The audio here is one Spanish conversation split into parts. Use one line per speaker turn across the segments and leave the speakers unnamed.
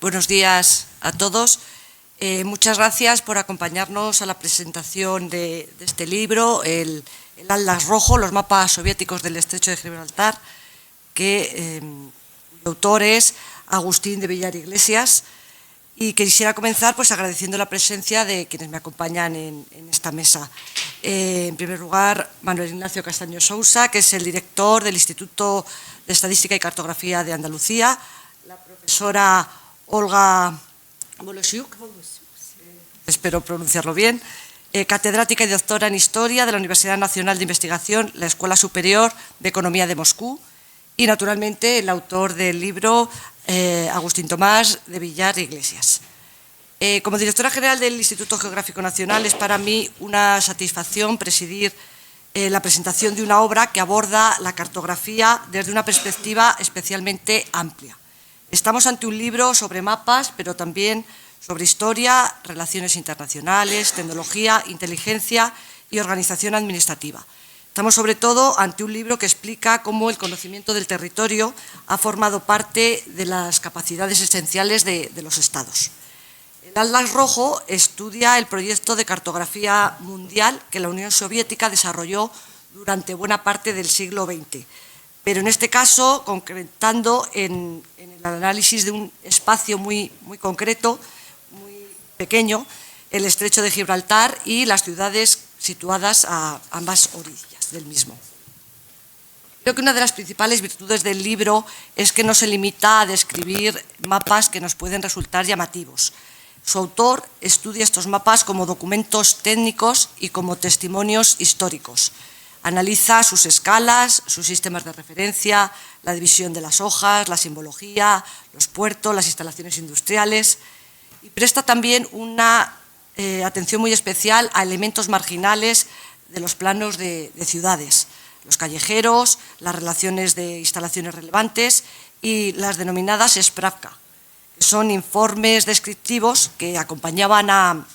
Buenos días a todos. Muchas gracias por acompañarnos a la presentación de este libro, el Atlas Rojo, los mapas soviéticos del Estrecho de Gibraltar, cuyo autor es Agustín de Villar Iglesias. Y quisiera comenzar agradeciendo la presencia de quienes me acompañan en esta mesa. En primer lugar, Manuel Ignacio Castaño Sousa, que es el director del Instituto de Estadística y Cartografía de Andalucía, la profesora Olga Bolosiuk, espero pronunciarlo bien, catedrática y doctora en Historia de la Universidad Nacional de Investigación, la Escuela Superior de Economía de Moscú, y naturalmente el autor del libro, Agustín Tomás de Villar Iglesias. Como directora general del Instituto Geográfico Nacional, es para mí una satisfacción presidir la presentación de una obra que aborda la cartografía desde una perspectiva especialmente amplia. Estamos ante un libro sobre mapas, pero también sobre historia, relaciones internacionales, tecnología, inteligencia y organización administrativa. Estamos sobre todo ante un libro que explica cómo el conocimiento del territorio ha formado parte de las capacidades esenciales de los Estados. El Atlas Rojo estudia el proyecto de cartografía mundial que la Unión Soviética desarrolló durante buena parte del siglo XX, pero en este caso concretando en el análisis de un espacio muy concreto, muy pequeño, el Estrecho de Gibraltar y las ciudades situadas a ambas orillas del mismo. Creo que una de las principales virtudes del libro es que no se limita a describir mapas que nos pueden resultar llamativos. Su autor estudia estos mapas como documentos técnicos y como testimonios históricos. Analiza sus escalas, sus sistemas de referencia, la división de las hojas, la simbología, los puertos, las instalaciones industriales, y presta también una atención muy especial a elementos marginales de los planos de ciudades, los callejeros, las relaciones de instalaciones relevantes y las denominadas Spravka, que son informes descriptivos que acompañaban a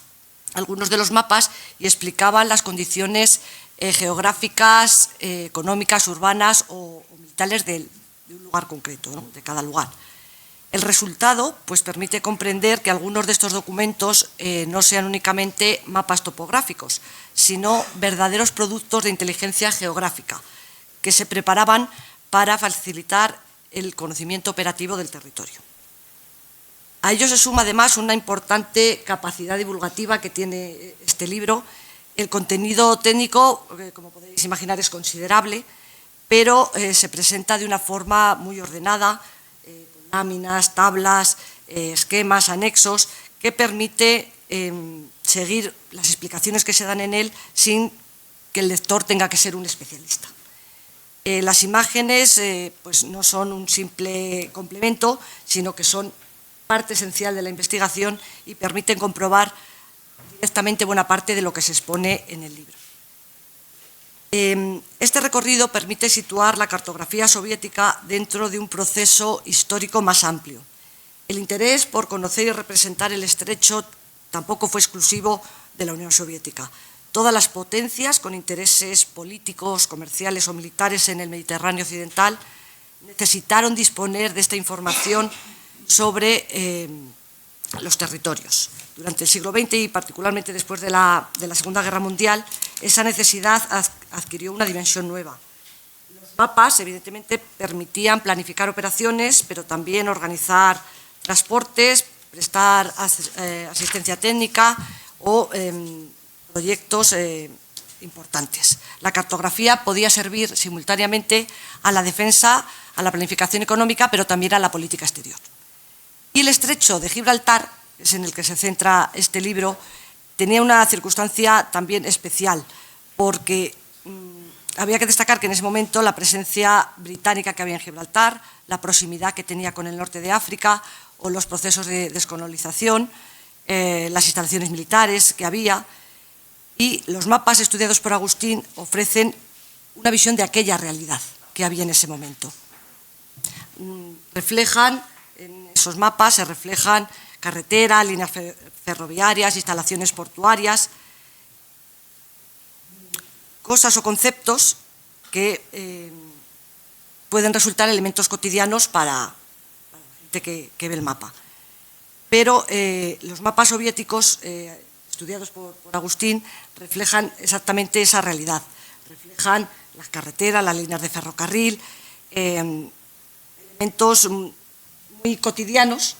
algunos de los mapas y explicaban las condiciones geográficas, económicas, urbanas o militares de un lugar concreto, ¿no?, de cada lugar. El resultado permite comprender que algunos de estos documentos no sean únicamente mapas topográficos, sino verdaderos productos de inteligencia geográfica que se preparaban para facilitar el conocimiento operativo del territorio. A ello se suma además una importante capacidad divulgativa que tiene este libro. El contenido técnico, como podéis imaginar, es considerable, pero se presenta de una forma muy ordenada, con láminas, tablas, esquemas, anexos, que permite seguir las explicaciones que se dan en él sin que el lector tenga que ser un especialista. Las imágenes no son un simple complemento, sino que son parte esencial de la investigación y permiten comprobar directamente buena parte de lo que se expone en el libro. Este recorrido permite situar la cartografía soviética dentro de un proceso histórico más amplio. El interés por conocer y representar el estrecho tampoco fue exclusivo de la Unión Soviética. Todas las potencias con intereses políticos, comerciales o militares en el Mediterráneo occidental necesitaron disponer de esta información sobre los territorios. Durante el siglo XX y particularmente después de la Segunda Guerra Mundial, esa necesidad adquirió una dimensión nueva. Los mapas, evidentemente, permitían planificar operaciones, pero también organizar transportes, prestar asistencia técnica o proyectos importantes. La cartografía podía servir simultáneamente a la defensa, a la planificación económica, pero también a la política exterior. Y el Estrecho de Gibraltar, es en el que se centra este libro, tenía una circunstancia también especial, porque había que destacar que en ese momento la presencia británica que había en Gibraltar, la proximidad que tenía con el norte de África o los procesos de descolonización, las instalaciones militares que había, y los mapas estudiados por Agustín ofrecen una visión de aquella realidad que había en ese momento. En esos mapas se reflejan carreteras, líneas ferroviarias, instalaciones portuarias, cosas o conceptos que pueden resultar elementos cotidianos para la gente que ve el mapa. pero los mapas soviéticos estudiados por Agustín reflejan exactamente esa realidad, reflejan las carreteras, las líneas de ferrocarril, elementos muy cotidianos,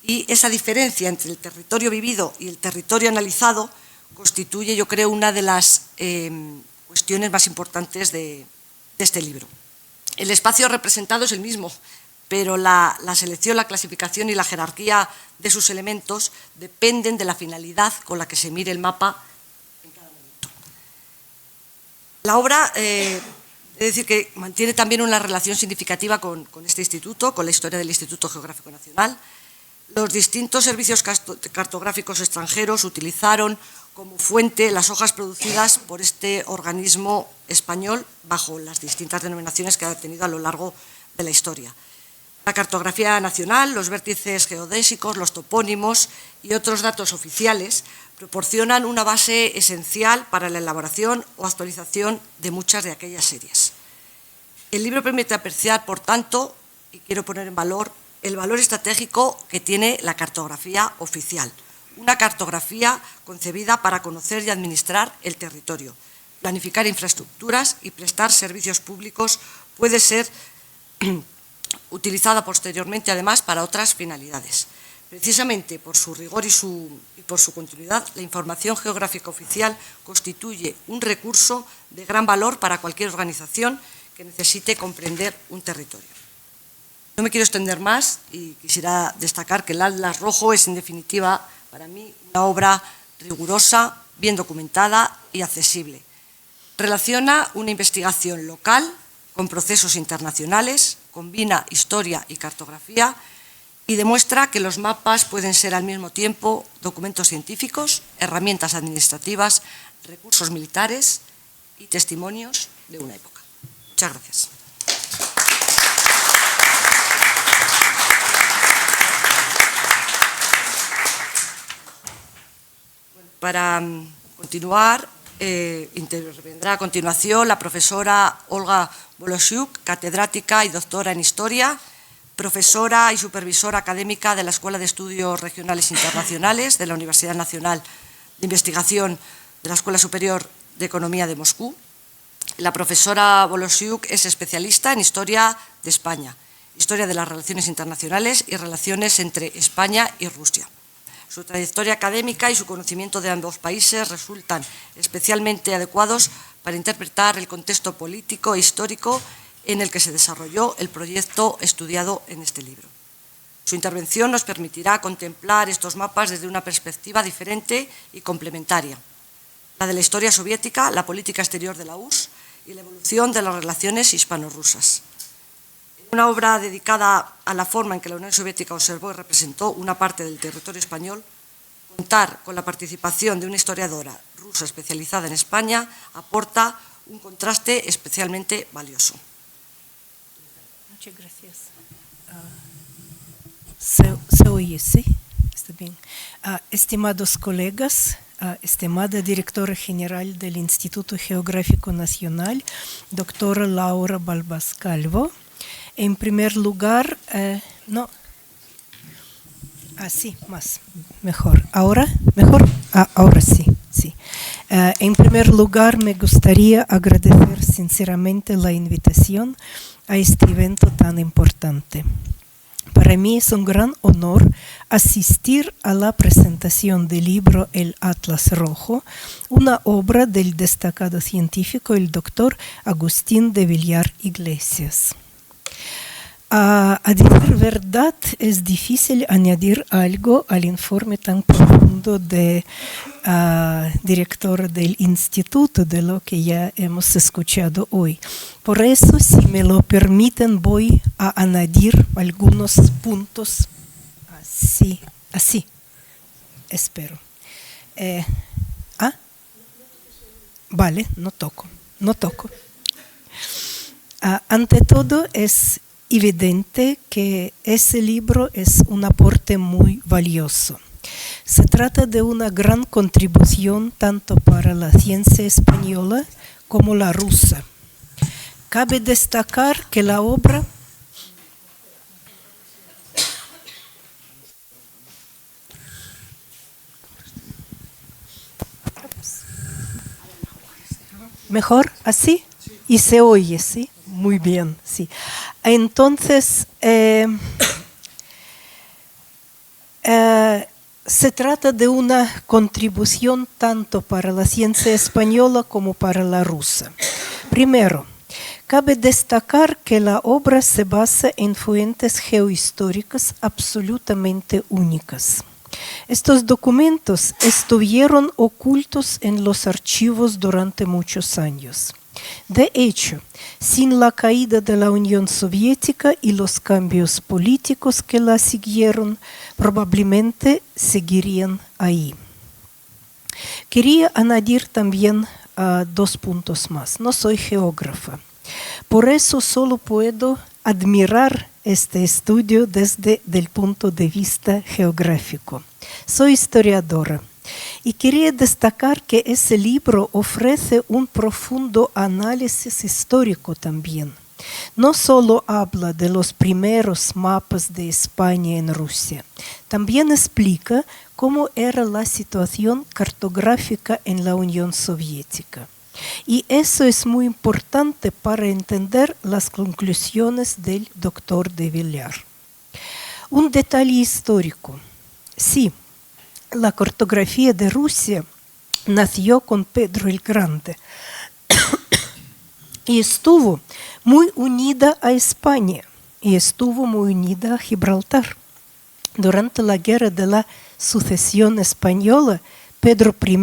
y esa diferencia entre el territorio vivido y el territorio analizado constituye, yo creo, una de las cuestiones más importantes de este libro. El espacio representado es el mismo, pero la selección, la clasificación y la jerarquía de sus elementos dependen de la finalidad con la que se mire el mapa en cada momento. La obra, es decir, que mantiene también una relación significativa con este instituto, con la historia del Instituto Geográfico Nacional. Los distintos servicios cartográficos extranjeros utilizaron como fuente las hojas producidas por este organismo español bajo las distintas denominaciones que ha tenido a lo largo de la historia. La cartografía nacional, los vértices geodésicos, los topónimos y otros datos oficiales proporcionan una base esencial para la elaboración o actualización de muchas de aquellas series. El libro permite apreciar, por tanto, y quiero poner en valor, el valor estratégico que tiene la cartografía oficial, una cartografía concebida para conocer y administrar el territorio, planificar infraestructuras y prestar servicios públicos. Puede ser utilizada posteriormente, además, para otras finalidades. Precisamente por su rigor y por su continuidad, la información geográfica oficial constituye un recurso de gran valor para cualquier organización que necesite comprender un territorio. No me quiero extender más y quisiera destacar que el Atlas Rojo es, en definitiva, para mí, una obra rigurosa, bien documentada y accesible. Relaciona una investigación local con procesos internacionales, combina historia y cartografía y demuestra que los mapas pueden ser al mismo tiempo documentos científicos, herramientas administrativas, recursos militares y testimonios de una época. Muchas gracias. Para continuar, intervendrá a continuación la profesora Olga Volosiuk, catedrática y doctora en Historia, profesora y supervisora académica de la Escuela de Estudios Regionales Internacionales de la Universidad Nacional de Investigación de la Escuela Superior de Economía de Moscú. La profesora Volosiuk es especialista en Historia de España, Historia de las Relaciones Internacionales y Relaciones entre España y Rusia. Su trayectoria académica y su conocimiento de ambos países resultan especialmente adecuados para interpretar el contexto político e histórico en el que se desarrolló el proyecto estudiado en este libro. Su intervención nos permitirá contemplar estos mapas desde una perspectiva diferente y complementaria, la de la historia soviética, la política exterior de la URSS y la evolución de las relaciones hispano-rusas. Una obra dedicada a la forma en que la Unión Soviética observó y representó una parte del territorio español, contar con la participación de una historiadora rusa especializada en España aporta un contraste especialmente valioso.
Muchas gracias. ¿Se oye, sí? Está bien. Estimados colegas, estimada directora general del Instituto Geográfico Nacional, doctora Laura Balbás Calvo, en primer lugar, sí, más, mejor. ¿Ahora? ¿Mejor? Ahora sí, sí. En primer lugar, me gustaría agradecer sinceramente la invitación a este evento tan importante. Para mí es un gran honor asistir a la presentación del libro El Atlas Rojo, una obra del destacado científico, el doctor Agustín de Villar Iglesias. A decir verdad, es difícil añadir algo al informe tan profundo de director del instituto, de lo que ya hemos escuchado hoy. Por eso, si me lo permiten, voy a añadir algunos puntos así, espero. Vale, no toco. Ante todo, es evidente que ese libro es un aporte muy valioso. Se trata de una gran contribución tanto para la ciencia española como la rusa. Cabe destacar que la obra ¿Mejor así? Y se oye, ¿sí? Muy bien, sí. Entonces, se trata de una contribución tanto para la ciencia española como para la rusa. Primero, cabe destacar que la obra se basa en fuentes geohistóricas absolutamente únicas. Estos documentos estuvieron ocultos en los archivos durante muchos años. De hecho, sin la caída de la Unión Soviética y los cambios políticos que la siguieron, probablemente seguirían ahí. Quería añadir también dos puntos más. No soy geógrafa, por eso solo puedo admirar este estudio desde el punto de vista geográfico. Soy historiadora y quería destacar que ese libro ofrece un profundo análisis histórico también. No solo habla de los primeros mapas de España en Rusia, también explica cómo era la situación cartográfica en la Unión Soviética. Y eso es muy importante para entender las conclusiones del doctor de Villar. Un detalle histórico. Sí, la cartografía de Rusia nació con Pedro el Grande y estuvo muy unida a España y estuvo muy unida a Gibraltar. Durante la Guerra de la Sucesión Española, Pedro I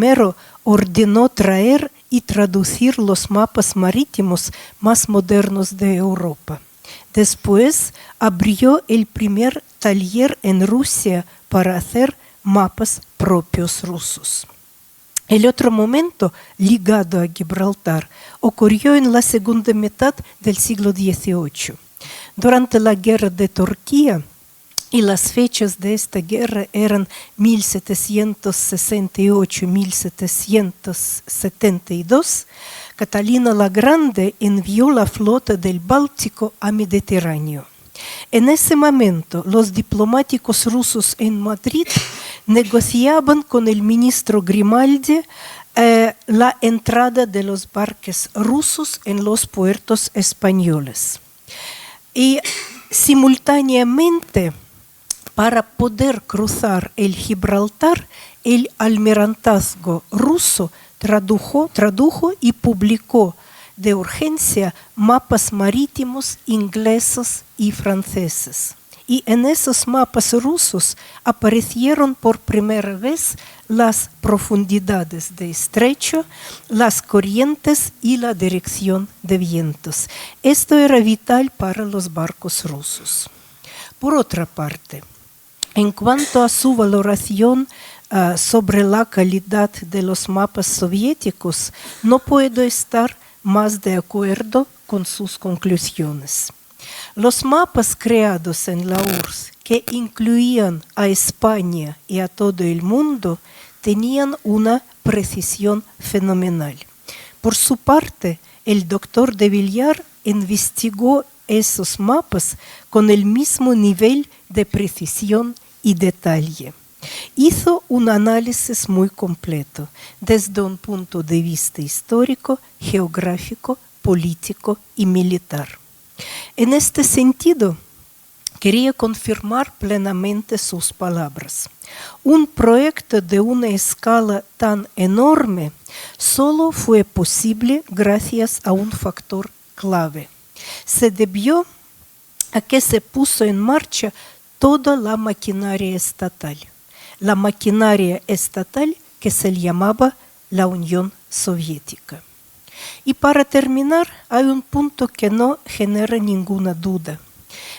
ordenó traer y traducir los mapas marítimos más modernos de Europa. Después abrió el primer taller en Rusia para hacer mapas propios rusos. El otro momento ligado a Gibraltar ocurrió en la segunda mitad del siglo XVIII. Durante la guerra de Turquía, y las fechas de esta guerra eran 1768-1772, Catalina la Grande envió la flota del Báltico a Mediterráneo. En ese momento, los diplomáticos rusos en Madrid negociaban con el ministro Grimaldi la entrada de los barcos rusos en los puertos españoles. Y simultáneamente, para poder cruzar el Gibraltar, el almirantazgo ruso tradujo y publicó de urgencia mapas marítimos ingleses y franceses. Y en esos mapas rusos aparecieron por primera vez las profundidades de estrecho, las corrientes y la dirección de vientos. Esto era vital para los barcos rusos. Por otra parte, en cuanto a su valoración sobre la calidad de los mapas soviéticos, no puedo estar más de acuerdo con sus conclusiones. Los mapas creados en la URSS, que incluían a España y a todo el mundo, tenían una precisión fenomenal. Por su parte, el doctor de Villar investigó esos mapas con el mismo nivel de precisión y detalle. Hizo un análisis muy completo desde un punto de vista histórico, geográfico, político y militar. En este sentido, quería confirmar plenamente sus palabras. Un proyecto de una escala tan enorme solo fue posible gracias a un factor clave. Se debió a que se puso en marcha toda la maquinaria estatal. La maquinaria estatal que se llamaba la Unión Soviética. Y para terminar, hay un punto que no genera ninguna duda.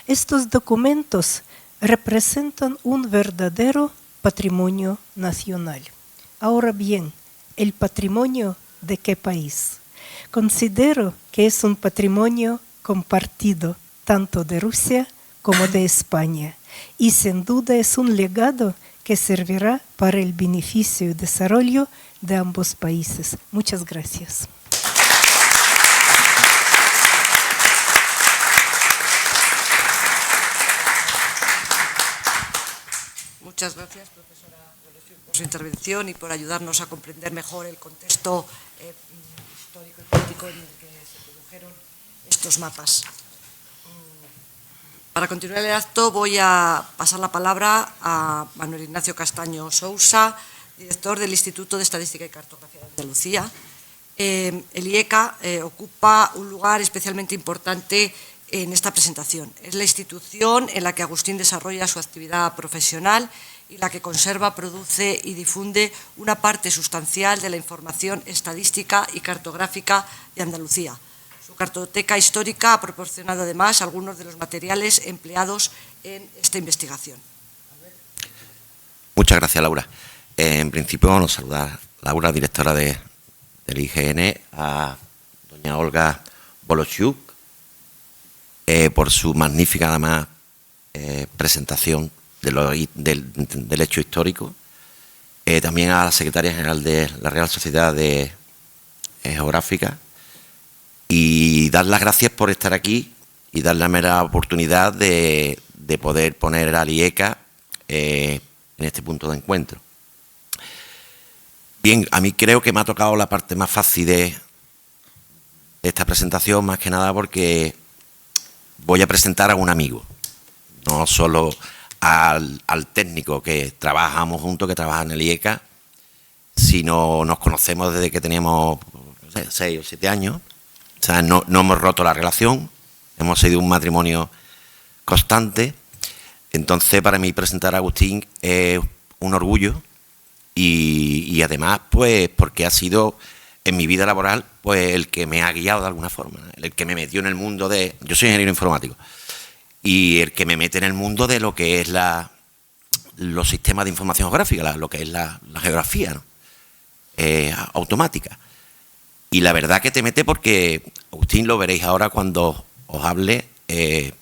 Estos documentos representan un verdadero patrimonio nacional. Ahora bien, ¿el patrimonio de qué país? Considero que es un patrimonio compartido tanto de Rusia como de España y sin duda es un legado que servirá para el beneficio y desarrollo de ambos países. Muchas gracias.
Muchas gracias, profesora por su intervención y por ayudarnos a comprender mejor el contexto histórico y político histórico en el que se produjeron estos mapas. Para continuar el acto voy a pasar la palabra a Manuel Ignacio Castaño Sousa, director del Instituto de Estadística y Cartografía de Andalucía. El IECA ocupa un lugar especialmente importante en esta presentación. Es la institución en la que Agustín desarrolla su actividad profesional y la que conserva, produce y difunde una parte sustancial de la información estadística y cartográfica de Andalucía. Su cartoteca histórica ha proporcionado además algunos de los materiales empleados en esta investigación.
Muchas gracias, Laura. En principio vamos a saludar a Laura, directora del IGN, a doña Olga Bolochuk, por su magnífica, además, presentación del hecho histórico. También a la secretaria general de la Real Sociedad Geográfica, y dar las gracias por estar aquí y darle la oportunidad de poder poner al IECA en este punto de encuentro. Bien, a mí creo que me ha tocado la parte más fácil de esta presentación, más que nada porque voy a presentar a un amigo, no solo al técnico que trabajamos juntos, que trabaja en el IECA, sino nos conocemos desde que teníamos, no sé, 6 o 7 años. O sea, no hemos roto la relación, hemos sido un matrimonio constante. Entonces, para mí presentar a Agustín es un orgullo y además, pues, porque ha sido en mi vida laboral, pues, el que me ha guiado de alguna forma, el que me metió en el mundo de... Yo soy ingeniero informático y el que me mete en el mundo de lo que es los sistemas de información geográfica, lo que es la geografía, ¿no? Automática. Y la verdad que te mete porque, Agustín, lo veréis ahora cuando os hable, te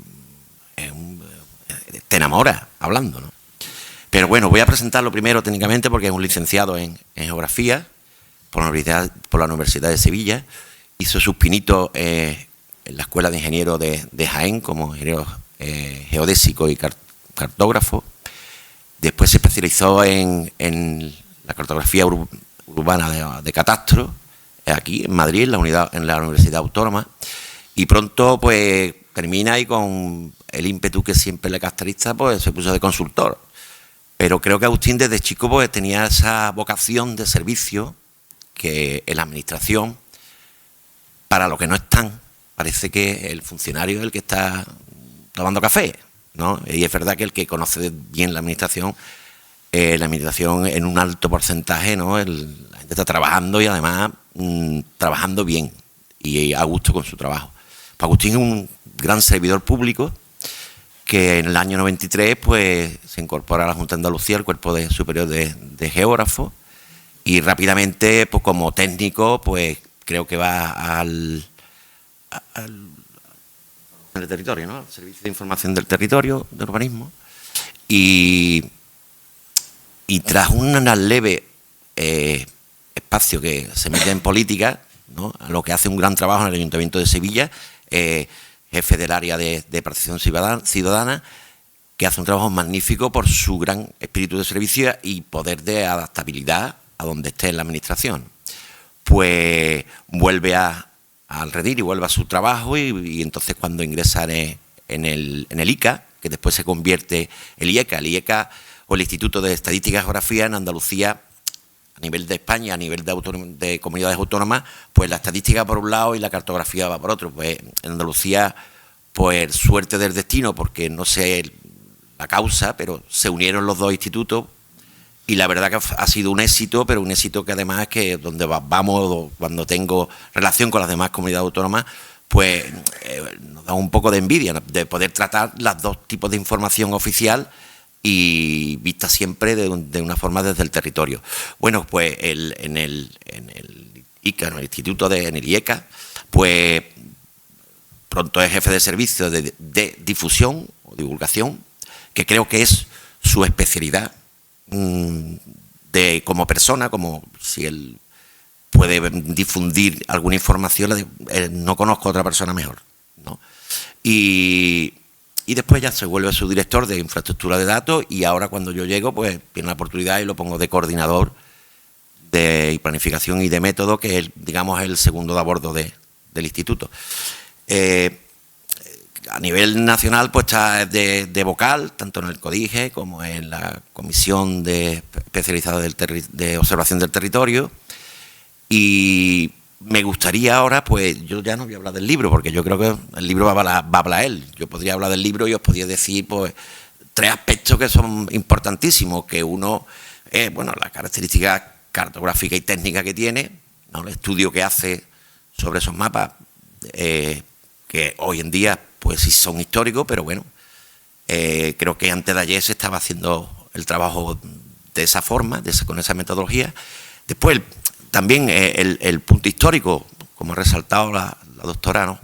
enamora hablando, ¿no? Pero bueno, voy a presentarlo primero técnicamente porque es un licenciado en geografía por la Universidad de Sevilla. Hizo sus pinitos en la Escuela de Ingenieros de Jaén como ingeniero geodésico y cartógrafo. Después se especializó en la cartografía urbana de catastro, aquí en Madrid, en la Universidad Autónoma, y pronto pues termina y con el ímpetu que siempre le caracteriza, pues se puso de consultor. Pero creo que Agustín desde chico pues tenía esa vocación de servicio que en la administración, para lo que no están, parece que el funcionario es el que está tomando café, ¿no? Y es verdad que el que conoce bien la administración en un alto porcentaje, ¿no? La gente está trabajando y además trabajando bien y a gusto con su trabajo. Pues Agustín es un gran servidor público que en el año 93 pues, se incorpora a la Junta de Andalucía, al Cuerpo Superior de Geógrafos, y rápidamente, pues como técnico, pues creo que va al territorio, ¿no? Al Servicio de Información del Territorio, de Urbanismo, y tras un leve espacio que se mete en política, ¿no? A lo que hace un gran trabajo en el Ayuntamiento de Sevilla, jefe del área de participación ciudadana, que hace un trabajo magnífico por su gran espíritu de servicio y poder de adaptabilidad a donde esté en la administración. Pues vuelve al redil y vuelve a su trabajo y entonces cuando ingresa en el ICA, que después se convierte el IECA o el Instituto de Estadística y Geografía en Andalucía, a nivel de España, a nivel de comunidades autónomas, pues la estadística por un lado y la cartografía va por otro. Pues en Andalucía, pues suerte del destino, porque no sé la causa, pero se unieron los dos institutos y la verdad que ha sido un éxito, pero un éxito que además es que donde vamos, cuando tengo relación con las demás comunidades autónomas, pues nos da un poco de envidia, ¿no? De poder tratar los dos tipos de información oficial y vista siempre de una forma desde el territorio. Bueno, pues en el ICA, en el Instituto en el IECA, pues pronto es jefe de servicio de difusión o divulgación, que creo que es su especialidad como persona, como si él puede difundir alguna información, no conozco a otra persona mejor, ¿no? Y después ya se vuelve su director de infraestructura de datos y ahora cuando yo llego pues tiene la oportunidad y lo pongo de coordinador de planificación y de método, que es, digamos, el segundo de a bordo de del instituto. A nivel nacional, pues está de vocal, tanto en el CODIGE como en la Comisión especializada de Observación del Territorio. Y me gustaría ahora, pues yo ya no voy a hablar del libro, porque yo creo que el libro va a hablar él. Yo podría hablar del libro y os podría decir, pues, 3 aspectos que son importantísimos, que uno es, bueno, la característica cartográfica y técnica que tiene, ¿no? El estudio que hace sobre esos mapas, que hoy en día pues sí son históricos, pero bueno, creo que antes de ayer se estaba haciendo el trabajo de esa forma, con esa metodología. Después, también el punto histórico, como ha resaltado la doctora, ¿no?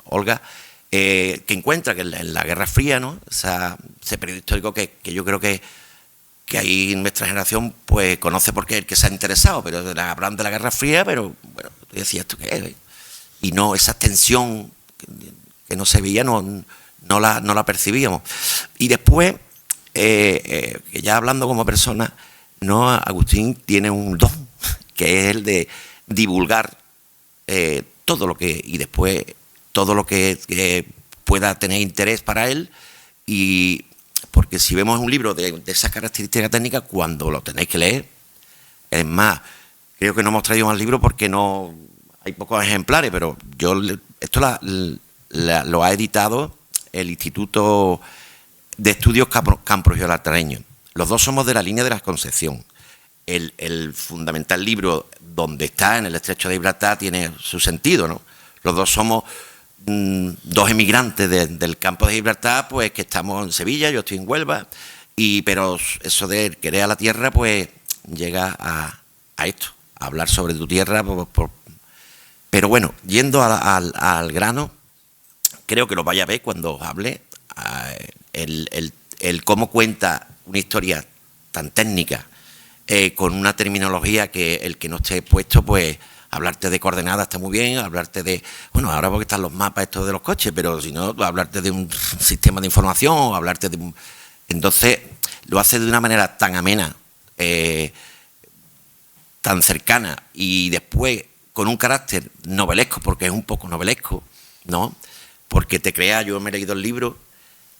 Olga, que encuentra que en la Guerra Fría, ¿no? Ese periodo histórico que yo creo que ahí nuestra generación pues conoce porque es el que se ha interesado, pero hablan de la Guerra Fría, pero bueno, tú decías, ¿esto qué es? Y no, esa tensión que no se veía, no la percibíamos. Y después, que ya hablando como persona, ¿no? Agustín tiene un don, que es el de divulgar todo lo que, y después todo lo que pueda tener interés para él, y porque si vemos un libro de esas características técnicas, cuando lo tenéis que leer, es más, creo que no hemos traído más libros porque no hay pocos ejemplares, pero esto lo ha editado el Instituto de Estudios Campos Gibraltareños. Los dos somos de la línea de la Concepción. El fundamental libro donde está, en el Estrecho de Gibraltar, tiene su sentido, ¿no? Los dos somos 2 emigrantes del campo de Gibraltar, pues que estamos en Sevilla, yo estoy en Huelva, pero eso de querer a la tierra, pues llega a esto, a hablar sobre tu tierra. Pero bueno, yendo al grano, creo que lo vaya a ver cuando os hable, el cómo cuenta una historia tan técnica, con una terminología que el que no esté puesto, pues hablarte de coordenadas está muy bien, hablarte de, bueno, ahora porque están los mapas estos de los coches, pero si no, hablarte de un sistema de información, o hablarte de un... Entonces, lo hace de una manera tan amena, tan cercana, y después con un carácter novelesco, porque es un poco novelesco, ¿no? Porque te crea, yo me he leído el libro,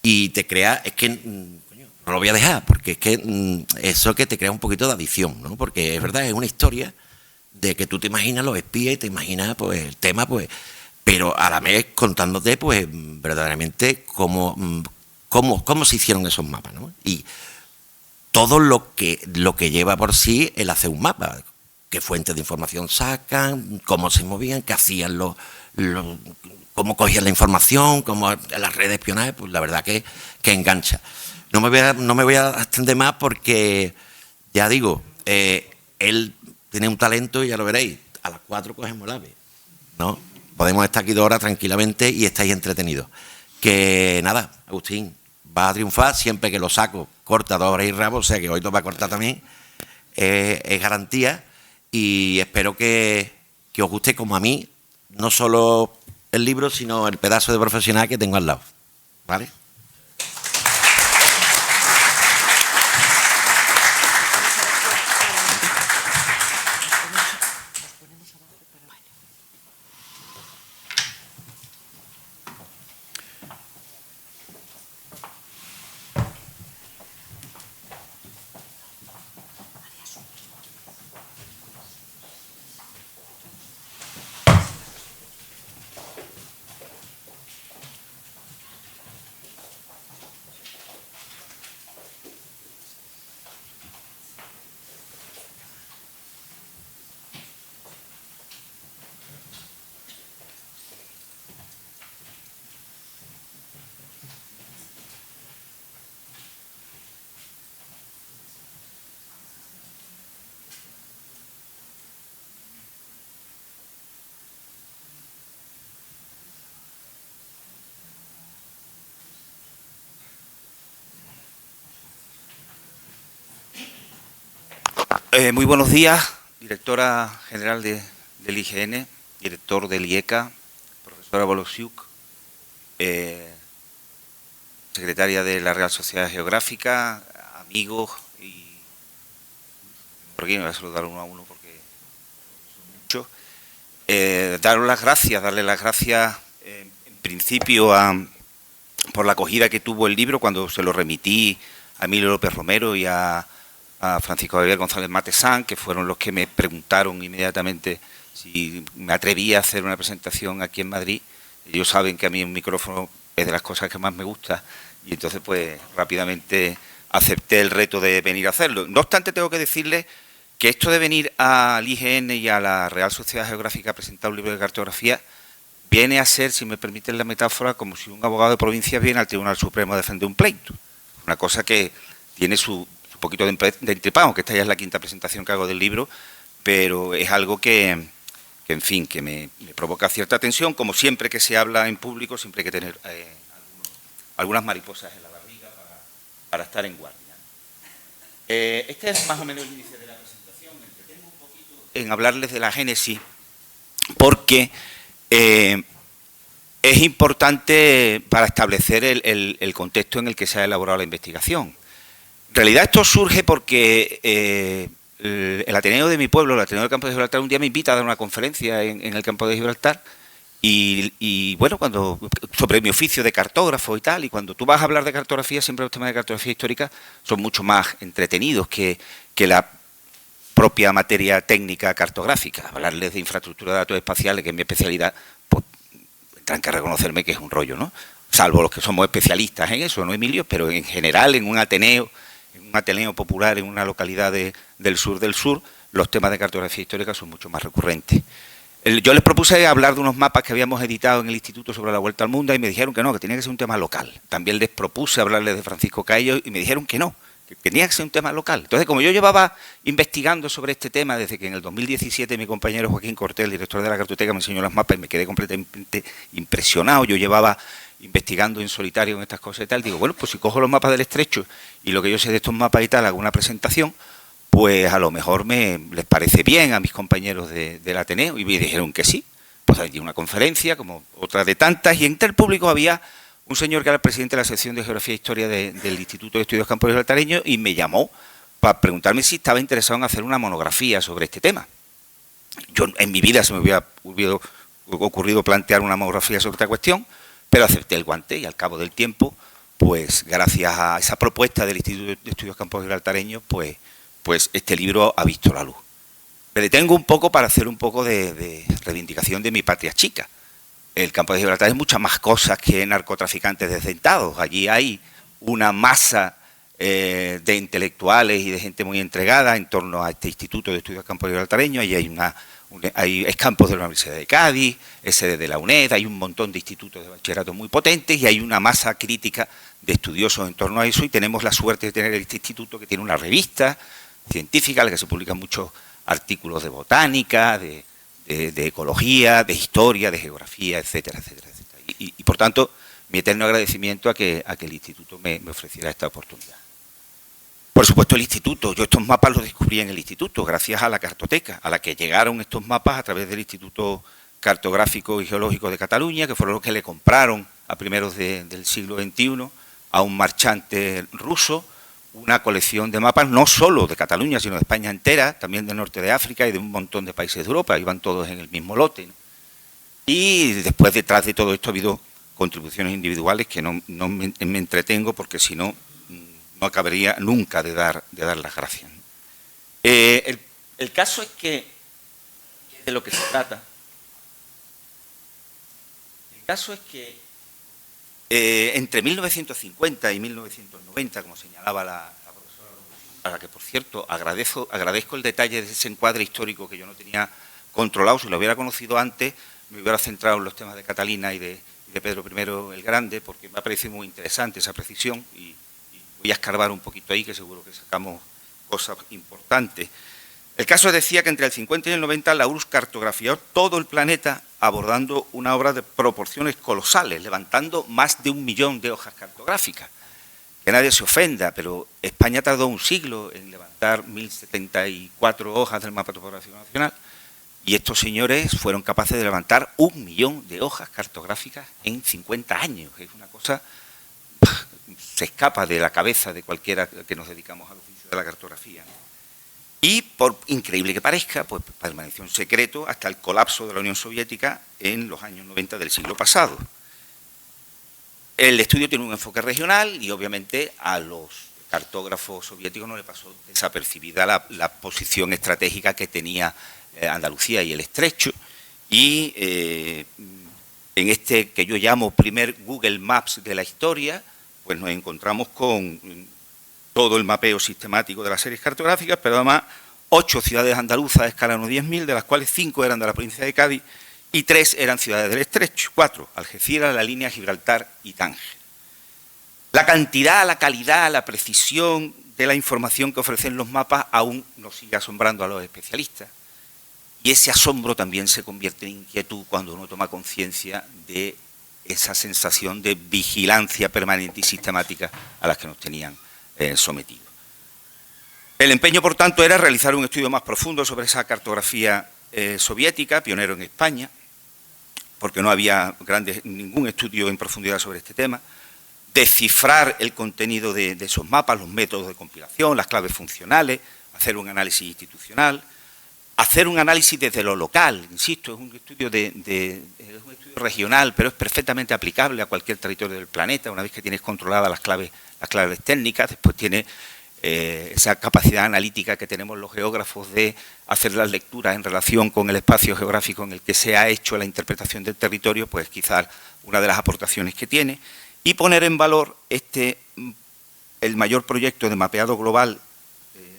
y te crea, es que no lo voy a dejar, porque es que eso que te crea un poquito de adicción, ¿no? Porque es verdad, es una historia de que tú te imaginas los espías y te imaginas pues el tema, pues, pero a la vez contándote pues verdaderamente cómo se hicieron esos mapas, ¿no? Y todo lo que lleva por sí el hacer un mapa, qué fuentes de información sacan, cómo se movían, qué hacían cómo cogían la información, cómo las redes de espionaje, pues la verdad que engancha. No me voy a extender más porque, ya digo, él tiene un talento y ya lo veréis, a las 4 cogemos el ave, ¿no? Podemos estar aquí 2 horas tranquilamente y estáis entretenidos. Que nada, Agustín, vas a triunfar siempre que lo saco, corta 2 horas y rabo, o sea que hoy te va a cortar también, es garantía, y espero que os guste como a mí, no solo el libro, sino el pedazo de profesional que tengo al lado, ¿vale?
Muy buenos días, directora general del IGN, director del IECA, profesora Bolosiuk, secretaria de la Real Sociedad Geográfica, amigos, y por aquí me voy a saludar uno a uno porque son muchos. darle las gracias en principio por la acogida que tuvo el libro cuando se lo remití a Emilio López Romero y a Francisco Javier González Matesán, que fueron los que me preguntaron inmediatamente si me atrevía a hacer una presentación aquí en Madrid. Ellos saben que a mí un micrófono es de las cosas que más me gusta y entonces pues rápidamente acepté el reto de venir a hacerlo. No obstante, tengo que decirles que esto de venir al IGN y a la Real Sociedad Geográfica a presentar un libro de cartografía viene a ser, si me permiten la metáfora, como si un abogado de provincia viene al Tribunal Supremo a defender un pleito. Una cosa que tiene su poquito de entrepá, aunque esta ya es la quinta presentación que hago del libro, pero es algo que en fin, que me provoca cierta tensión. Como siempre que se habla en público, siempre hay que tener algunas mariposas en la barriga para estar en guardia. Este es más o menos el inicio de la presentación. Me entretengo un poquito en hablarles de la génesis, porque es importante para establecer el contexto en el que se ha elaborado la investigación. En realidad esto surge porque el Ateneo de mi pueblo, el Ateneo del Campo de Gibraltar, un día me invita a dar una conferencia en el Campo de Gibraltar y bueno, sobre mi oficio de cartógrafo y tal, y cuando tú vas a hablar de cartografía, siempre los temas de cartografía histórica son mucho más entretenidos que la propia materia técnica cartográfica. Hablarles de infraestructura de datos espaciales, que es mi especialidad, pues tendrán que reconocerme que es un rollo, ¿no? Salvo los que somos especialistas en eso, ¿no, Emilio? Pero en general, en un Ateneo popular, en una localidad del sur, los temas de cartografía histórica son mucho más recurrentes. Yo les propuse hablar de unos mapas que habíamos editado en el Instituto sobre la Vuelta al Mundo y me dijeron que no, que tenía que ser un tema local. También les propuse hablarles de Francisco Caello y me dijeron que no, que tenía que ser un tema local. Entonces, como yo llevaba investigando sobre este tema desde que en el 2017 mi compañero Joaquín Cortés, el director de la Cartoteca, me enseñó los mapas y me quedé completamente impresionado. Yo llevaba investigando en solitario en estas cosas y tal, digo, bueno, pues si cojo los mapas del Estrecho y lo que yo sé de estos mapas y tal, hago una presentación, pues a lo mejor les parece bien a mis compañeros del Ateneo, y me dijeron que sí. Pues hay una conferencia, como otra de tantas, y entre el público había un señor que era el presidente de la sección de Geografía e Historia del Instituto de Estudios Campos Gibraltareños, y me llamó para preguntarme si estaba interesado en hacer una monografía sobre este tema. Yo en mi vida se me hubiera ocurrido plantear una monografía sobre esta cuestión, pero acepté el guante y al cabo del tiempo, pues gracias a esa propuesta del Instituto de Estudios Campos Gibraltareños, pues este libro ha visto la luz. Me detengo un poco para hacer un poco de reivindicación de mi patria chica. El Campo de Gibraltar es muchas más cosas que narcotraficantes desdentados. Allí hay una masa de intelectuales y de gente muy entregada en torno a este Instituto de Estudios Campos Gibraltareños. Allí es campus de la Universidad de Cádiz, es sede de la UNED, hay un montón de institutos de bachillerato muy potentes y hay una masa crítica de estudiosos en torno a eso, y tenemos la suerte de tener este instituto que tiene una revista científica en la que se publican muchos artículos de botánica, de ecología, de historia, de geografía, etcétera, etcétera, etcétera. Y por tanto, mi eterno agradecimiento a que el instituto me ofreciera esta oportunidad. Por supuesto, el instituto, yo estos mapas los descubrí en el instituto, gracias a la Cartoteca, a la que llegaron estos mapas a través del Instituto Cartográfico y Geológico de Cataluña, que fueron los que le compraron a primeros del siglo XXI a un marchante ruso una colección de mapas, no solo de Cataluña, sino de España entera, también del norte de África y de un montón de países de Europa, iban todos en el mismo lote, ¿no? Y después, detrás de todo esto, ha habido contribuciones individuales que no me entretengo, porque si no, no acabaría nunca de dar las gracias. El caso es que, de lo que se trata, el caso es que entre 1950 y 1990, como señalaba la profesora, a la que, por cierto, agradezco el detalle de ese encuadre histórico que yo no tenía controlado. Si lo hubiera conocido antes, me hubiera centrado en los temas de Catalina y de Pedro I el Grande, porque me ha parecido muy interesante esa precisión, y voy a escarbar un poquito ahí, que seguro que sacamos cosas importantes. El caso decía que entre el 50 y el 90 la URSS cartografió todo el planeta abordando una obra de proporciones colosales, levantando más de 1 millón de hojas cartográficas. Que nadie se ofenda, pero España tardó un siglo en levantar 1074 hojas del mapa topográfico nacional, y estos señores fueron capaces de levantar 1 millón de hojas cartográficas en 50 años. Es una cosa, se escapa de la cabeza de cualquiera que nos dedicamos al oficio de la cartografía, ¿no? y, por increíble que parezca, pues permaneció en secreto hasta el colapso de la Unión Soviética en los años 90 del siglo pasado. El estudio tiene un enfoque regional y, obviamente, a los cartógrafos soviéticos no le pasó desapercibida la posición estratégica que tenía Andalucía y el Estrecho, y en este que yo llamo primer Google Maps de la historia, pues nos encontramos con todo el mapeo sistemático de las series cartográficas, pero además 8 ciudades andaluzas a escala 1/10.000, de las cuales 5 eran de la provincia de Cádiz y 3 eran ciudades del Estrecho, 4, Algeciras, La Línea, Gibraltar y Tánger. La cantidad, la calidad, la precisión de la información que ofrecen los mapas aún nos sigue asombrando a los especialistas. Y ese asombro también se convierte en inquietud cuando uno toma conciencia de esa sensación de vigilancia permanente y sistemática a las que nos tenían sometidos. El empeño, por tanto, era realizar un estudio más profundo sobre esa cartografía soviética, pionero en España, porque no había ningún estudio en profundidad sobre este tema, descifrar el contenido de esos mapas, los métodos de compilación, las claves funcionales, hacer un análisis institucional, hacer un análisis desde lo local, insisto, es un estudio, es un estudio regional, pero es perfectamente aplicable a cualquier territorio del planeta, una vez que tienes controladas las claves técnicas, después tiene esa capacidad analítica que tenemos los geógrafos de hacer las lecturas en relación con el espacio geográfico en el que se ha hecho la interpretación del territorio, pues quizás una de las aportaciones que tiene, y poner en valor el mayor proyecto de mapeado global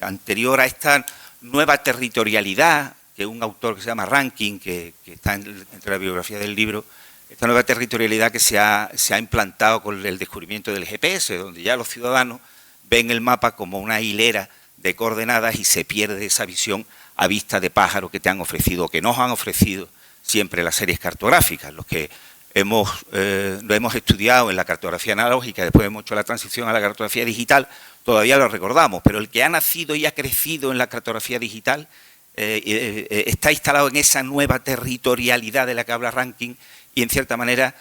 anterior a esta nueva territorialidad, que un autor que se llama Rankin, que está entre la biografía del libro, esta nueva territorialidad que se ha implantado con el descubrimiento del GPS, donde ya los ciudadanos ven el mapa como una hilera de coordenadas y se pierde esa visión a vista de pájaro que te han ofrecido, que nos han ofrecido siempre las series cartográficas, los que lo hemos estudiado en la cartografía analógica, después hemos hecho la transición a la cartografía digital, todavía lo recordamos, pero el que ha nacido y ha crecido en la cartografía digital está instalado en esa nueva territorialidad de la que habla Rankin, y en cierta manera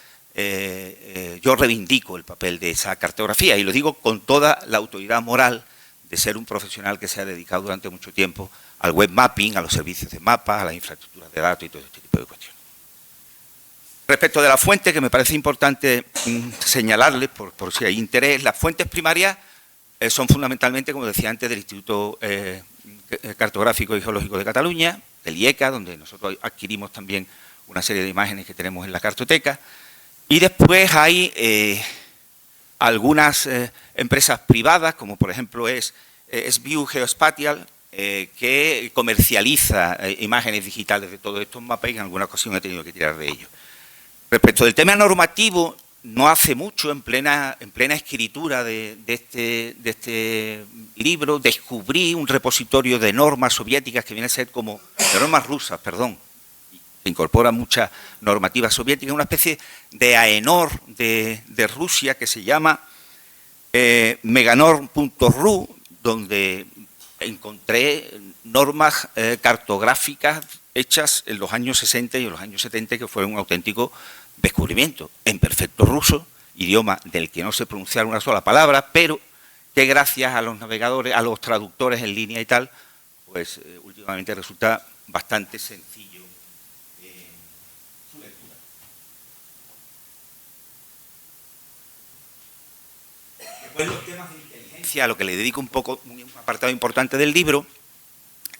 yo reivindico el papel de esa cartografía, y lo digo con toda la autoridad moral de ser un profesional que se ha dedicado durante mucho tiempo al web mapping, a los servicios de mapas, a las infraestructuras de datos y todo este tipo de cuestiones. Respecto de la fuente, que me parece importante señalarles, por si hay interés, las fuentes primarias son fundamentalmente, como decía antes, del Instituto Cartográfico y Geológico de Cataluña, del IECA, donde nosotros adquirimos también una serie de imágenes que tenemos en la cartoteca, y después hay algunas empresas privadas, como por ejemplo es View Geospatial, que comercializa imágenes digitales de todos estos mapas, y en alguna ocasión he tenido que tirar de ellos. Respecto del tema normativo, no hace mucho, en plena escritura de este libro, descubrí un repositorio de normas soviéticas que viene a ser como, de normas rusas, perdón, que incorpora mucha normativa soviética, una especie de AENOR de Rusia que se llama meganor.ru, donde encontré normas cartográficas hechas en los años 60 y en los años 70, que fueron un auténtico descubrimiento, en perfecto ruso, idioma del que no sé pronunciar una sola palabra, pero que gracias a los navegadores, a los traductores en línea y tal, pues últimamente resulta bastante sencillo su lectura. Después los temas de inteligencia, a lo que le dedico un apartado importante del libro,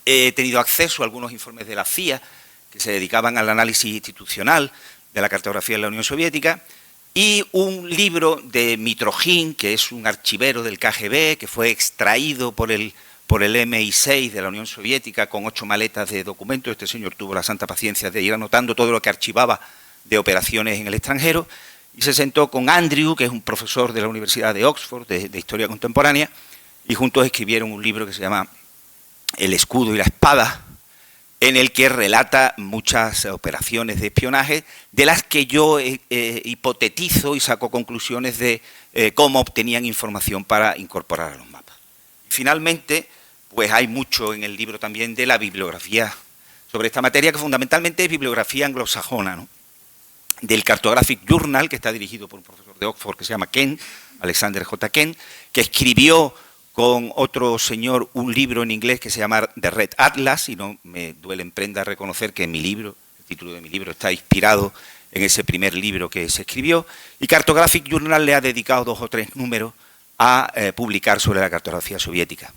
he tenido acceso a algunos informes de la CIA que se dedicaban al análisis institucional de la cartografía de la Unión Soviética, y un libro de Mitrojin, que es un archivero del KGB, que fue extraído por el MI6 de la Unión Soviética con 8 maletas de documentos. Este señor tuvo la santa paciencia de ir anotando todo lo que archivaba de operaciones en el extranjero, y se sentó con Andrew, que es un profesor de la Universidad de Oxford, de Historia Contemporánea, y juntos escribieron un libro que se llama El escudo y la espada, en el que relata muchas operaciones de espionaje, de las que yo hipotetizo y saco conclusiones de cómo obtenían información para incorporar a los mapas. Finalmente, pues hay mucho en el libro también de la bibliografía sobre esta materia, que fundamentalmente es bibliografía anglosajona, ¿no? Del Cartographic Journal, que está dirigido por un profesor de Oxford que se llama Ken, Alexander J. Ken, que escribió con otro señor un libro en inglés que se llama The Red Atlas, y no me duele en prenda reconocer que mi libro, el título de mi libro, está inspirado en ese primer libro que se escribió, y Cartographic Journal le ha dedicado 2 o 3 números a publicar sobre la cartografía soviética.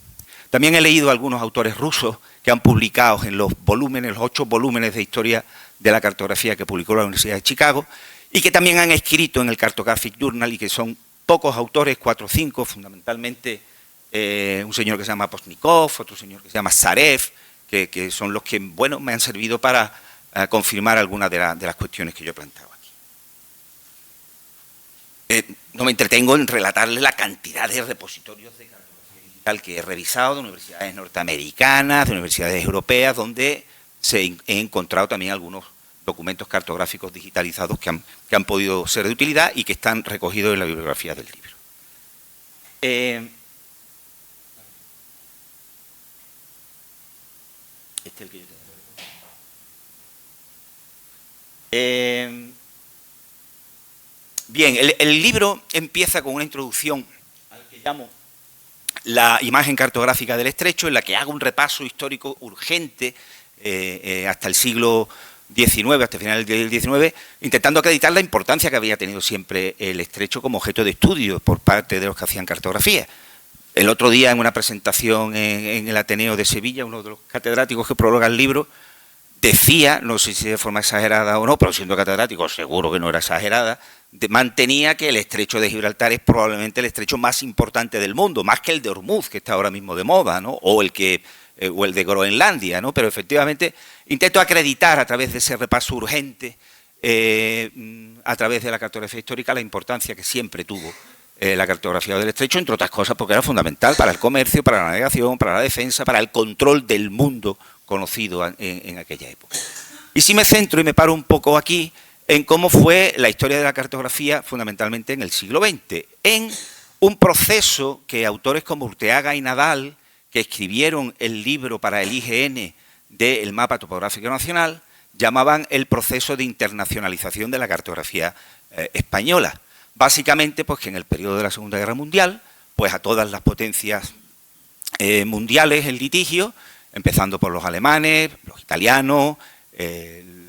También he leído a algunos autores rusos que han publicado en los volúmenes, los 8 volúmenes de historia de la cartografía que publicó la Universidad de Chicago, y que también han escrito en el Cartographic Journal, y que son pocos autores, 4 o 5, fundamentalmente un señor que se llama Postnikov, otro señor que se llama Zarev, que son los que, bueno, me han servido para confirmar algunas de las cuestiones que yo he planteado aquí. No me entretengo en relatarle la cantidad de repositorios de cartografía digital que he revisado de universidades norteamericanas, de universidades europeas, donde he encontrado también algunos documentos cartográficos digitalizados que han podido ser de utilidad y que están recogidos en la bibliografía del libro. Este es el que yo tengo. Bien, el libro empieza con una introducción al que llamo la imagen cartográfica del estrecho, en la que hago un repaso histórico urgente hasta el siglo XIX, hasta el final del XIX, intentando acreditar la importancia que había tenido siempre el estrecho como objeto de estudio por parte de los que hacían cartografía. El otro día, en una presentación en el Ateneo de Sevilla, uno de los catedráticos que prologa el libro decía, no sé si de forma exagerada o no, pero siendo catedrático seguro que no era exagerada, mantenía que el estrecho de Gibraltar es probablemente el estrecho más importante del mundo, más que el de Hormuz, que está ahora mismo de moda, ¿no? O el de Groenlandia, ¿no? Pero efectivamente intento acreditar a través de ese repaso urgente, a través de la cartografía histórica, la importancia que siempre tuvo la cartografía del estrecho, entre otras cosas porque era fundamental para el comercio, para la navegación, para la defensa, para el control del mundo conocido en aquella época. Y si me centro y me paro un poco aquí en cómo fue la historia de la cartografía fundamentalmente en el siglo XX, en un proceso que autores como Urteaga y Nadal, que escribieron el libro para el IGN del Mapa Topográfico Nacional, llamaban el proceso de internacionalización de la cartografía española. Básicamente, pues que en el periodo de la Segunda Guerra Mundial, pues a todas las potencias mundiales en litigio, empezando por los alemanes, los italianos,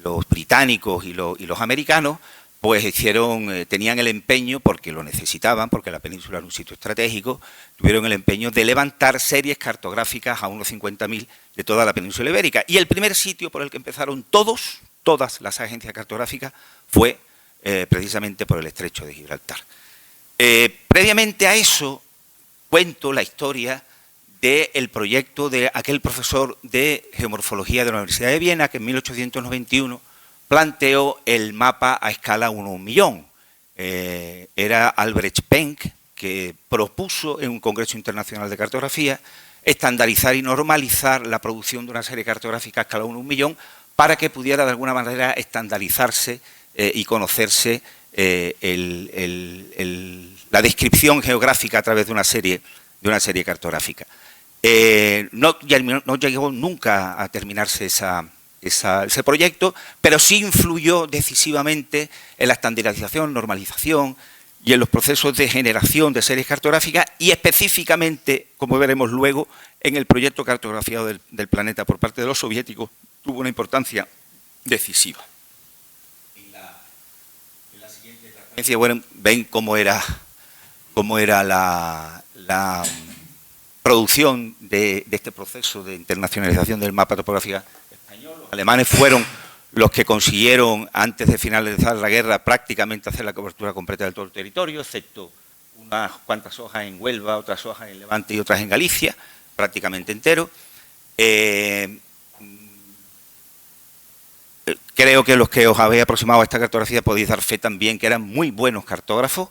los británicos y los americanos, pues tenían el empeño, porque lo necesitaban, porque la península era un sitio estratégico, tuvieron el empeño de levantar series cartográficas a unos 50.000 de toda la península ibérica. Y el primer sitio por el que empezaron todas las agencias cartográficas fue precisamente por el estrecho de Gibraltar. Previamente a eso, cuento la historia del proyecto de aquel profesor de geomorfología de la Universidad de Viena, que en 1891 planteó el mapa a escala 1:1.000.000. Era Albrecht Penck, que propuso en un congreso internacional de cartografía estandarizar y normalizar la producción de una serie cartográfica a escala 1:1.000.000 para que pudiera de alguna manera estandarizarse y conocerse la descripción geográfica a través de una serie cartográfica. No llegó nunca a terminarse ese proyecto, pero sí influyó decisivamente en la estandarización, normalización y en los procesos de generación de series cartográficas y específicamente, como veremos luego, en el proyecto cartografiado del planeta por parte de los soviéticos, tuvo una importancia decisiva. En la siguiente transparencia, bueno, ven cómo era la producción de este proceso de internacionalización del mapa topográfico español. Los alemanes fueron los que consiguieron, antes de finalizar la guerra, prácticamente hacer la cobertura completa de todo el territorio, excepto unas cuantas hojas en Huelva, otras hojas en Levante y otras en Galicia, prácticamente entero. Creo que los que os habéis aproximado a esta cartografía podéis dar fe también que eran muy buenos cartógrafos.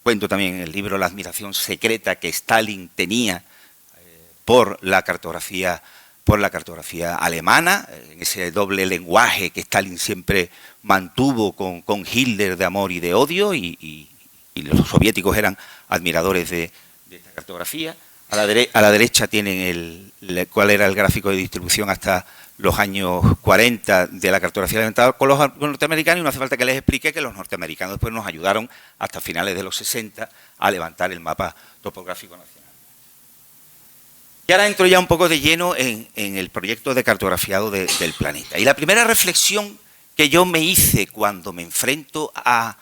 Cuento también en el libro la admiración secreta que Stalin tenía por la cartografía alemana, en ese doble lenguaje que Stalin siempre mantuvo con Hitler de amor y de odio, y los soviéticos eran admiradores de esta cartografía. A la derecha tienen cuál era el gráfico de distribución hasta los años 40 de la cartografía levantada con los norteamericanos, y no hace falta que les explique que los norteamericanos después nos ayudaron hasta finales de los 60 a levantar el mapa topográfico nacional. Y ahora entro ya un poco de lleno en el proyecto de cartografiado del planeta. Y la primera reflexión que yo me hice cuando me enfrento a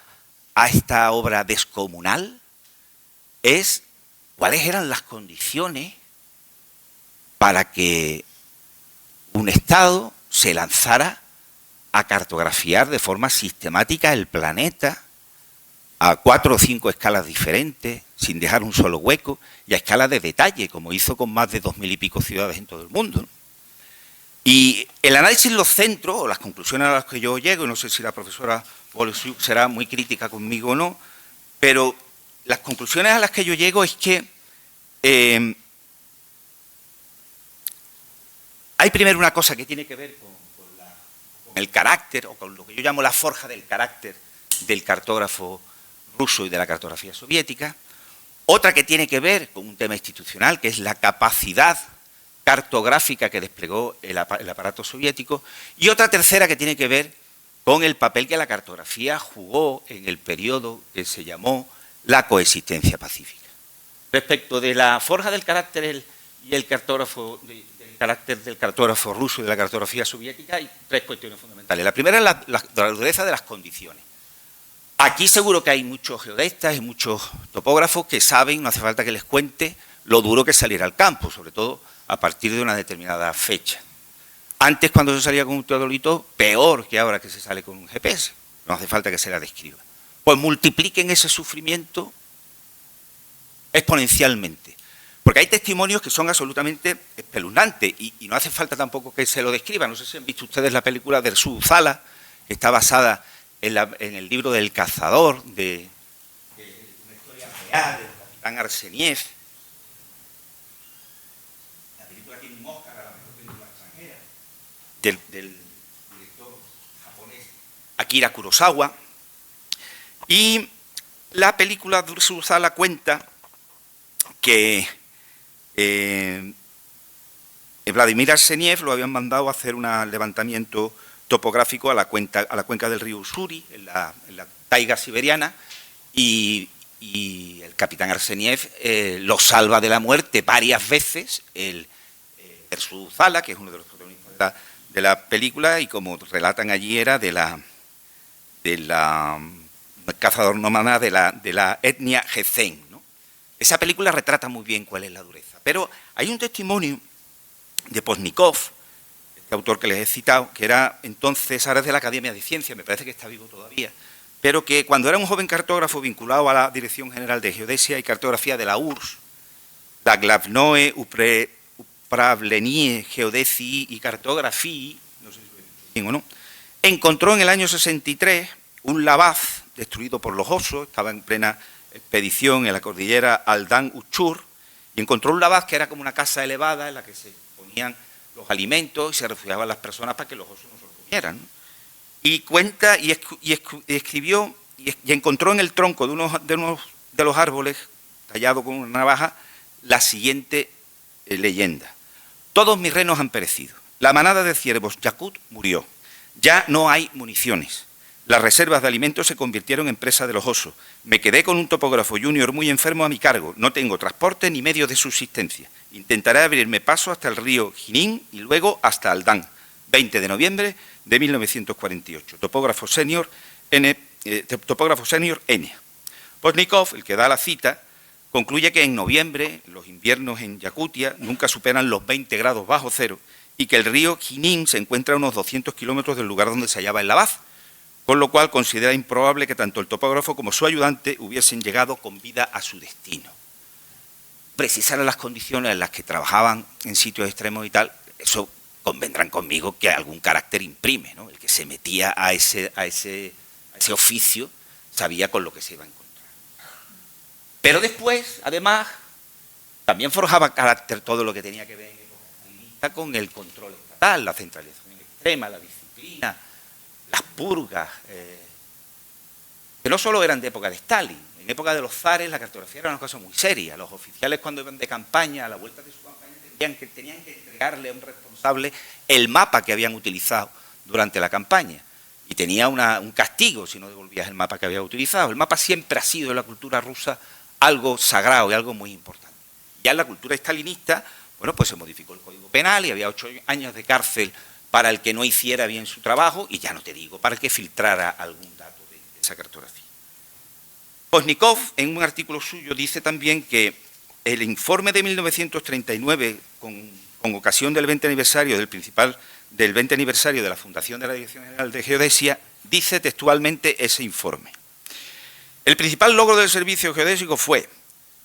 esta obra descomunal es cuáles eran las condiciones para que un Estado se lanzara a cartografiar de forma sistemática el planeta a 4 o 5 escalas diferentes, sin dejar un solo hueco, y a escala de detalle, como hizo con más de 2000 y pico ciudades en todo el mundo, ¿no? Y el análisis en los centros, o las conclusiones a las que yo llego, no sé si la profesora Woloszuk será muy crítica conmigo o no, pero las conclusiones a las que yo llego es que hay primero una cosa que tiene que ver con el carácter, o con lo que yo llamo la forja del carácter del cartógrafo ruso y de la cartografía soviética, otra que tiene que ver con un tema institucional, que es la capacidad cartográfica que desplegó el aparato soviético, y otra tercera que tiene que ver con el papel que la cartografía jugó en el periodo que se llamó la coexistencia pacífica. Respecto de la forja del carácter y el carácter del cartógrafo ruso y de la cartografía soviética, hay 3 cuestiones fundamentales. La primera es la dureza de las condiciones. Aquí seguro que hay muchos geodestas y muchos topógrafos que saben, no hace falta que les cuente, lo duro que es salir al campo, sobre todo a partir de una determinada fecha. Antes, cuando se salía con un teodolito, peor que ahora que se sale con un GPS. No hace falta que se la describa. Pues multipliquen ese sufrimiento exponencialmente. Porque hay testimonios que son absolutamente espeluznantes y no hace falta tampoco que se lo describa. No sé si han visto ustedes la película de Ersul Zala, que está basada en el libro del cazador, de una historia real del capitán Arseniev. La película tiene un Oscar a la mejor película extranjera, del director japonés Akira Kurosawa. Y la película de Ersul Zala cuenta que Vladimir Arseniev lo habían mandado a hacer un levantamiento topográfico a la cuenca del río Ussuri, en la taiga siberiana, y el capitán Arseniev lo salva de la muerte varias veces, el Ersul Zala, que es uno de los protagonistas de la película, y como relatan allí era de la cazador nómada de la etnia Gezen, ¿no? Esa película retrata muy bien cuál es la dureza. Pero hay un testimonio de Poznikov, este autor que les he citado, que era entonces, ahora es de la Academia de Ciencias, me parece que está vivo todavía, pero que cuando era un joven cartógrafo vinculado a la Dirección General de Geodesia y Cartografía de la URSS, la Glavnoe Upravlenie Geodesii y Cartografii, no sé si lo he dicho bien o no, encontró en el año 63 un lavaz destruido por los osos, estaba en plena expedición en la cordillera Aldan-Uchur, y encontró un lavaz que era como una casa elevada en la que se ponían los alimentos y se refugiaban las personas para que los osos no se los comieran, ¿no? Y cuenta y escribió y encontró en el tronco de los árboles, tallado con una navaja, la siguiente leyenda: todos mis renos han perecido, la manada de ciervos Yakut murió, ya no hay municiones. Las reservas de alimentos se convirtieron en presa de los osos. Me quedé con un topógrafo junior muy enfermo a mi cargo. No tengo transporte ni medios de subsistencia. Intentaré abrirme paso hasta el río Jinín y luego hasta Aldán. 20 de noviembre de 1948. Topógrafo senior N. Poznikov, el que da la cita, concluye que en noviembre los inviernos en Yakutia nunca superan los 20 grados bajo cero y que el río Jinín se encuentra a unos 200 kilómetros del lugar donde se hallaba el lavaz, con lo cual considera improbable que tanto el topógrafo como su ayudante hubiesen llegado con vida a su destino. Precisar las condiciones en las que trabajaban en sitios extremos y tal, eso convendrán conmigo que algún carácter imprime, ¿no? El que se metía a ese oficio sabía con lo que se iba a encontrar. Pero después, además, también forjaba carácter todo lo que tenía que ver en época stalinista con el control estatal, la centralización extrema, la disciplina, las purgas, que no solo eran de época de Stalin. En época de los zares la cartografía era una cosa muy seria. Los oficiales, cuando iban de campaña, a la vuelta de su campaña, tenían que entregarle a un responsable el mapa que habían utilizado durante la campaña. Y tenía un castigo si no devolvías el mapa que había utilizado. El mapa siempre ha sido en la cultura rusa algo sagrado y algo muy importante. Ya en la cultura stalinista, Bueno, pues se modificó el Código Penal y había 8 años de cárcel para el que no hiciera bien su trabajo, y ya no te digo, para el que filtrara algún dato de esa cartografía. Posnikov, en un artículo suyo, dice también que el informe de 1939, con ocasión del 20 aniversario del 20 aniversario de la fundación de la Dirección General de Geodesia, dice textualmente ese informe: el principal logro del servicio geodésico fue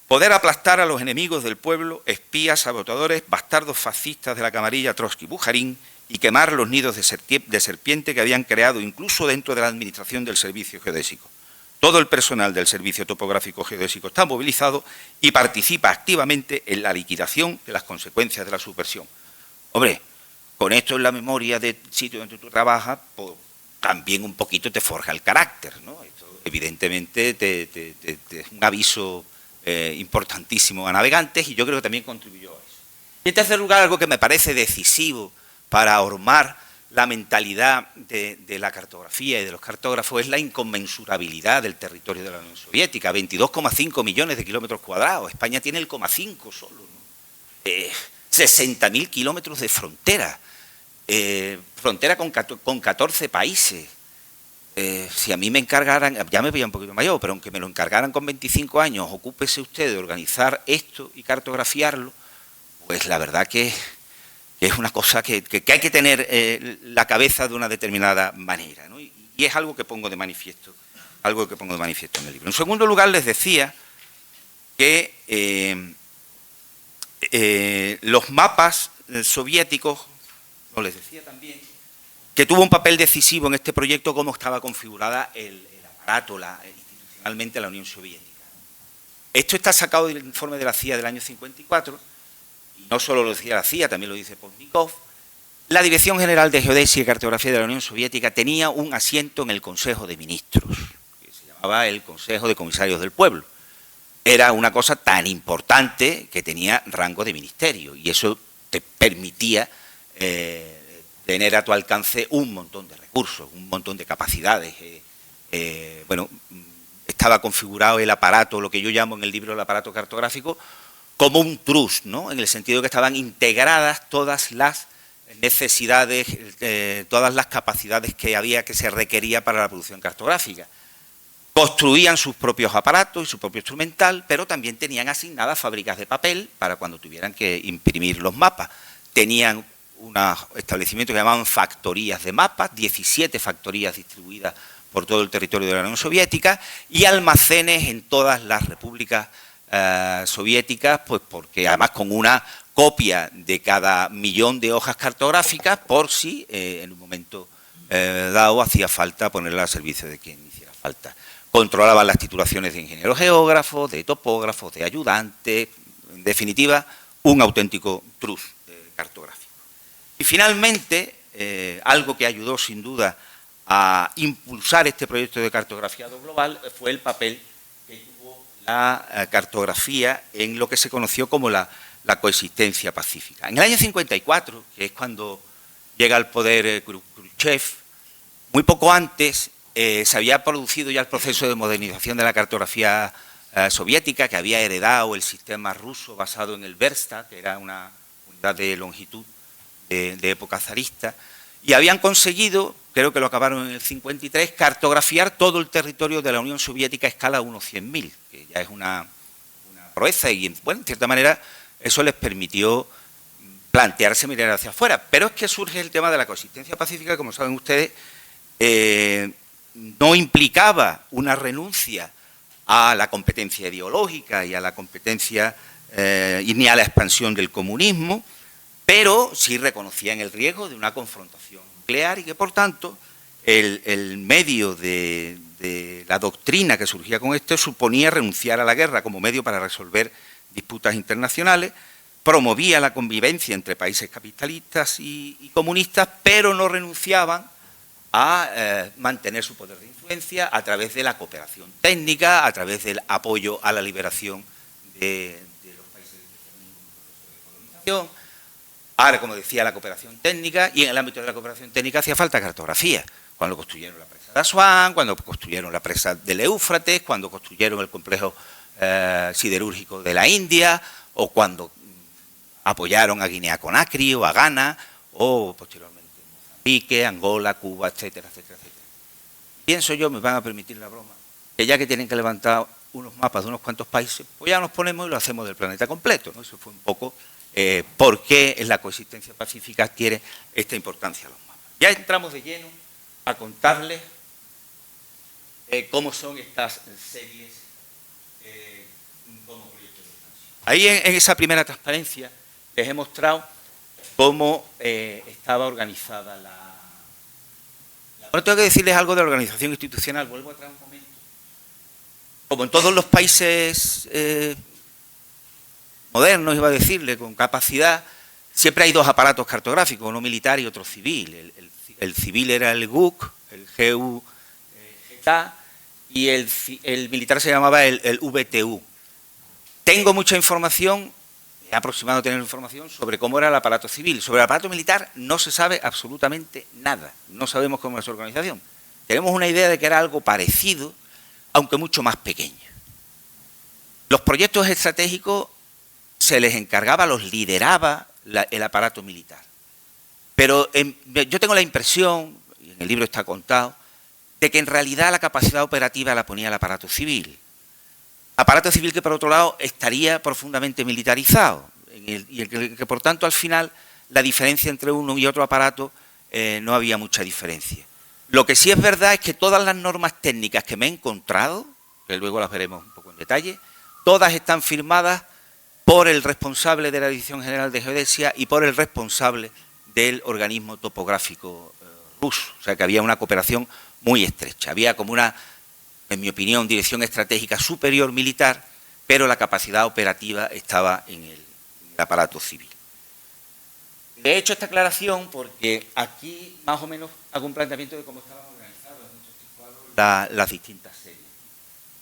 poder aplastar a los enemigos del pueblo, espías, sabotadores, bastardos fascistas de la camarilla Trotsky-Bujarín, y quemar los nidos de serpiente que habían creado incluso dentro de la administración del servicio geodésico. Todo el personal del Servicio Topográfico Geodésico está movilizado y participa activamente en la liquidación de las consecuencias de la subversión. Hombre, con esto en la memoria del sitio donde tú trabajas, pues, también un poquito te forja el carácter, ¿no? Esto, evidentemente, es un aviso importantísimo a navegantes, y yo creo que también contribuyó a eso. Y en tercer lugar, algo que me parece decisivo para ahormar la mentalidad de la cartografía y de los cartógrafos es la inconmensurabilidad del territorio de la Unión Soviética. 22,5 millones de kilómetros cuadrados. España tiene el 0,5 solo, ¿no? 60.000 kilómetros de frontera. Frontera con 14 países. Si a mí me encargaran, ya me veía un poquito mayor, pero aunque me lo encargaran con 25 años, ocúpese usted de organizar esto y cartografiarlo, pues la verdad que es una cosa que hay que tener la cabeza de una determinada manera, ¿no? Y es algo que pongo de manifiesto, en el libro. En segundo lugar, les decía que los mapas soviéticos, no les decía también, que tuvo un papel decisivo en este proyecto, cómo estaba configurada el aparato, institucionalmente la Unión Soviética. Esto está sacado del informe de la CIA del año 54, y no solo lo decía la CIA, también lo dice Posnikov. La Dirección General de Geodesia y Cartografía de la Unión Soviética tenía un asiento en el Consejo de Ministros, que se llamaba el Consejo de Comisarios del Pueblo. Era una cosa tan importante que tenía rango de ministerio, y eso te permitía tener a tu alcance un montón de recursos, un montón de capacidades. Bueno, estaba configurado el aparato, lo que yo llamo en el libro el aparato cartográfico, como un trust, ¿no? En el sentido de que estaban integradas todas las necesidades, todas las capacidades que se requería para la producción cartográfica. Construían sus propios aparatos y su propio instrumental, pero también tenían asignadas fábricas de papel para cuando tuvieran que imprimir los mapas. Tenían unos establecimientos que llamaban factorías de mapas, 17 factorías distribuidas por todo el territorio de la Unión Soviética, y almacenes en todas las repúblicas soviéticas, pues porque además con una copia de cada millón de hojas cartográficas, por si en un momento dado hacía falta ponerla al servicio de quien hiciera falta. Controlaban las titulaciones de ingenieros geógrafos, de topógrafos, de ayudantes, en definitiva, un auténtico trust cartográfico. Y finalmente, algo que ayudó sin duda a impulsar este proyecto de cartografiado global fue el papel que tuvo la cartografía en lo que se conoció como la coexistencia pacífica. En el año 54, que es cuando llega al poder Khrushchev, muy poco antes se había producido ya el proceso de modernización de la cartografía soviética, que había heredado el sistema ruso basado en el Versta, que era una unidad de longitud de época zarista, y habían conseguido, creo que lo acabaron en el 53, cartografiar todo el territorio de la Unión Soviética a escala 1/100.000, que ya es una proeza, y bueno, en cierta manera eso les permitió plantearse mirar hacia afuera. Pero es que surge el tema de la coexistencia pacífica, como saben ustedes, no implicaba una renuncia a la competencia ideológica y a la competencia y ni a la expansión del comunismo, pero sí reconocían el riesgo de una confrontación nuclear y que, por tanto, el medio de la doctrina que surgía con esto suponía renunciar a la guerra como medio para resolver disputas internacionales, promovía la convivencia entre países capitalistas y comunistas, pero no renunciaban a mantener su poder de influencia a través de la cooperación técnica, a través del apoyo a la liberación de los países de colonización. Ahora, como decía, la cooperación técnica, y en el ámbito de la cooperación técnica hacía falta cartografía. Cuando construyeron la presa de Asuán, cuando construyeron la presa del Éufrates, cuando construyeron el complejo siderúrgico de la India, o cuando apoyaron a Guinea-Conakry o a Ghana, o posteriormente Mozambique, Angola, Cuba, etcétera, etcétera, etcétera. Pienso yo, me van a permitir la broma, que ya que tienen que levantar unos mapas de unos cuantos países, pues ya nos ponemos y lo hacemos del planeta completo, ¿no? Eso fue un poco por qué la coexistencia pacífica tiene esta importancia a los mapas. Ya entramos de lleno a contarles cómo son estas series como proyectos de expansión. Ahí en esa primera transparencia les he mostrado cómo estaba organizada la... Ahora tengo que decirles algo de la organización institucional, vuelvo atrás un momento. Como en todos los países modernos, iba a decirle, con capacidad, siempre hay dos aparatos cartográficos, uno militar y otro civil. El civil era el GUC, el GUGTA, y el militar se llamaba el VTU. Tengo mucha información, he aproximado a tener información sobre cómo era el aparato civil. Sobre el aparato militar no se sabe absolutamente nada, no sabemos cómo es su organización. Tenemos una idea de que era algo parecido, aunque mucho más pequeño. Los proyectos estratégicos se les encargaba, los lideraba el aparato militar. Pero yo tengo la impresión, y en el libro está contado, de que en realidad la capacidad operativa la ponía el aparato civil. Aparato civil que, por otro lado, estaría profundamente militarizado, y que por tanto, al final, la diferencia entre uno y otro aparato no había mucha diferencia. Lo que sí es verdad es que todas las normas técnicas que me he encontrado, que luego las veremos un poco en detalle, todas están firmadas por el responsable de la Dirección General de Geodesia y por el responsable del organismo topográfico ruso. O sea que había una cooperación muy estrecha. Había como una, en mi opinión, dirección estratégica superior militar, pero la capacidad operativa estaba en el aparato civil. De hecho, esta aclaración, porque aquí más o menos hago un planteamiento de cómo estaban organizadas en estos cuadros las distintas series.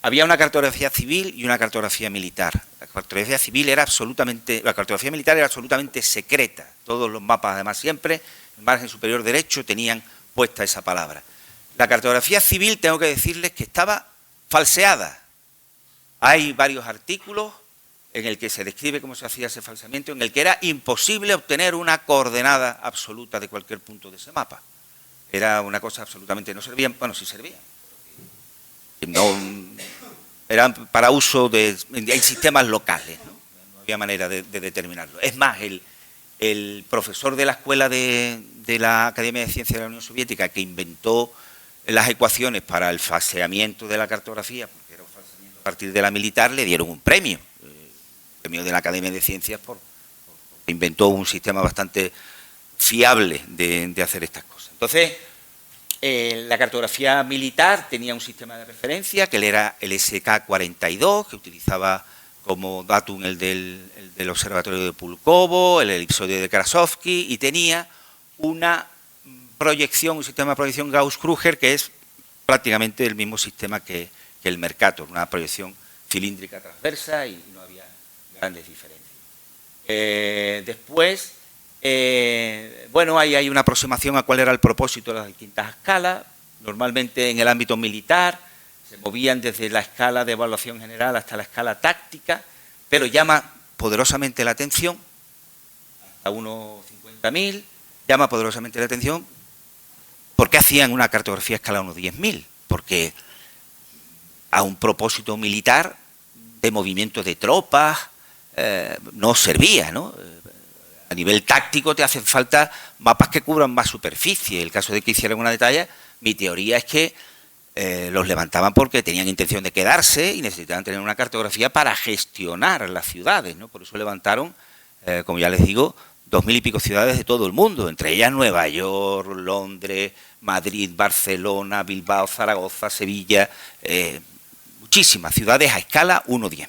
Había una cartografía civil y una cartografía militar. La cartografía militar era absolutamente secreta. Todos los mapas, además, siempre, en el margen superior derecho, tenían puesta esa palabra. La cartografía civil, tengo que decirles que estaba falseada. Hay varios artículos en el que se describe cómo se hacía ese falseamiento, en el que era imposible obtener una coordenada absoluta de cualquier punto de ese mapa. Era una cosa absolutamente... no servían, bueno, sí servían. No, eran para uso en sistemas locales, ¿no? No había manera de determinarlo. Es más, el profesor de la escuela de la Academia de Ciencias de la Unión Soviética, que inventó las ecuaciones para el falseamiento de la cartografía, porque era un falseamiento a partir de la militar, le dieron un premio. Premio de la Academia de Ciencias porque inventó un sistema bastante fiable de hacer estas cosas. Entonces, la cartografía militar tenía un sistema de referencia que era el SK-42, que utilizaba como datum el del observatorio de Pulkovo, el elipsoide de Krasovsky, y tenía una proyección, un sistema de proyección Gauss-Kruger, que es prácticamente el mismo sistema que el Mercator, una proyección cilíndrica transversa y no había grandes diferencias. Después, bueno, ahí hay una aproximación a cuál era el propósito de las distintas escalas. Normalmente en el ámbito militar se movían desde la escala de evaluación general hasta la escala táctica, pero llama poderosamente la atención, hasta unos 50.000, llama poderosamente la atención por qué hacían una cartografía a escala 1/10.000, porque a un propósito militar de movimiento de tropas no servía, ¿no? A nivel táctico te hacen falta mapas que cubran más superficie. En el caso de que hicieran una detalla, mi teoría es que los levantaban porque tenían intención de quedarse y necesitaban tener una cartografía para gestionar las ciudades, ¿no? Por eso levantaron, como ya les digo, 2.000 y pico ciudades de todo el mundo, entre ellas Nueva York, Londres, Madrid, Barcelona, Bilbao, Zaragoza, Sevilla, muchísimas ciudades a escala 1/10.000.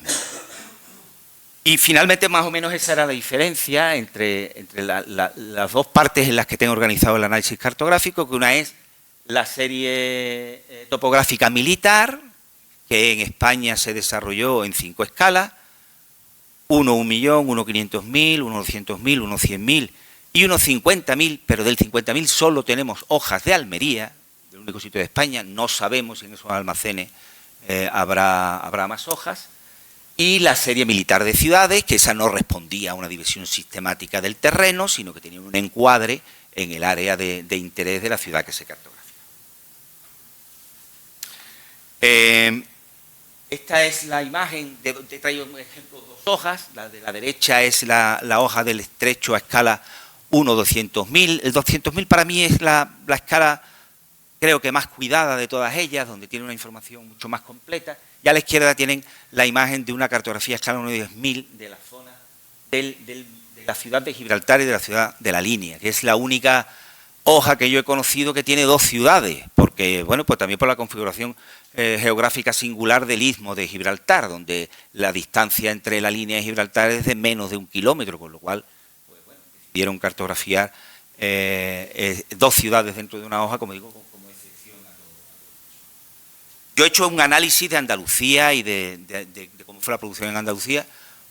Y finalmente, más o menos, esa era la diferencia entre las dos partes en las que tengo organizado el análisis cartográfico, que una es la serie topográfica militar, que en España se desarrolló en 5 escalas, 1 1.000.000, 1 500.000, 1 200.000, 1 100.000 y 1 50.000, pero del 50.000 solo tenemos hojas de Almería, el único sitio de España, no sabemos si en esos almacenes habrá más hojas. y la serie militar de ciudades, que esa no respondía a una división sistemática del terreno, sino que tenía un encuadre en el área de interés de la ciudad que se cartografía. Esta es la imagen, he traído un ejemplo, dos hojas, la de la derecha es la hoja del estrecho a escala 1/200.000, el 200.000 para mí es la escala creo que más cuidada de todas ellas, donde tiene una información mucho más completa, y a la izquierda tienen la imagen de una cartografía a escala 1/10.000 de la zona de la ciudad de Gibraltar y de la ciudad de La Línea, que es la única hoja que yo he conocido que tiene dos ciudades, porque, bueno, pues también por la configuración geográfica singular del istmo de Gibraltar, donde la distancia entre La Línea y Gibraltar es de menos de 1 kilómetro, con lo cual, pues, bueno, decidieron cartografiar dos ciudades dentro de una hoja, como digo, como excepción a todo. Yo he hecho un análisis de Andalucía y de cómo fue la producción en Andalucía,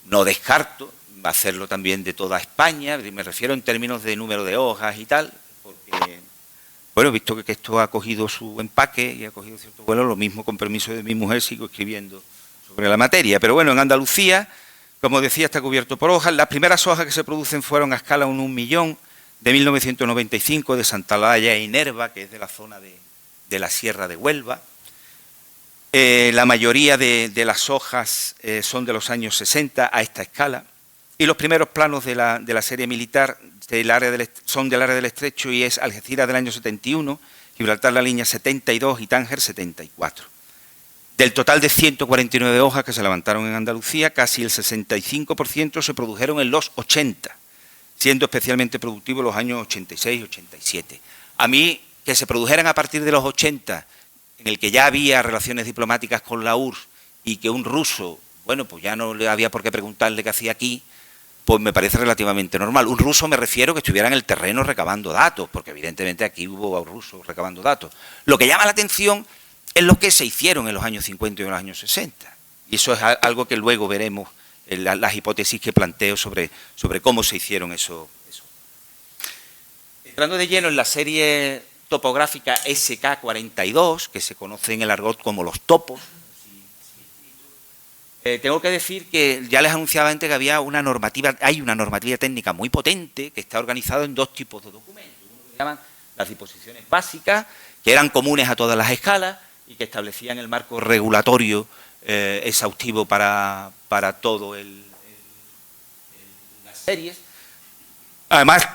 no descarto hacerlo también de toda España, me refiero en términos de número de hojas y tal, porque, bueno, visto que esto ha cogido su empaque y ha cogido cierto vuelo, lo mismo con permiso de mi mujer sigo escribiendo sobre la materia. Pero bueno, en Andalucía, como decía, está cubierto por hojas. Las primeras hojas que se producen fueron a escala 1 millón de 1995 de Santalaya y Nerva, que es de la zona de la Sierra de Huelva. La mayoría de las hojas son de los años 60 a esta escala. Y los primeros planos de la serie militar son del área del Estrecho y es Algeciras del año 71, Gibraltar La Línea 72 y Tánger 74. Del total de 149 hojas que se levantaron en Andalucía, casi el 65% se produjeron en los 80, siendo especialmente productivos los años 86 y 87. A mí, que se produjeran a partir de los 80, en el que ya había relaciones diplomáticas con la URSS y que un ruso, bueno, pues ya no le había por qué preguntarle qué hacía aquí, pues me parece relativamente normal. Un ruso me refiero que estuviera en el terreno recabando datos, porque evidentemente aquí hubo rusos recabando datos. Lo que llama la atención es lo que se hicieron en los años 50 y en los años 60. Y eso es algo que luego veremos en las hipótesis que planteo sobre cómo se hicieron eso. Entrando de lleno en la serie topográfica SK42, que se conoce en el argot como los topos, tengo que decir que ya les anunciaba antes que hay una normativa técnica muy potente que está organizada en dos tipos de documentos. Uno que se llaman las disposiciones básicas, que eran comunes a todas las escalas y que establecían el marco regulatorio exhaustivo para todo las series. Además,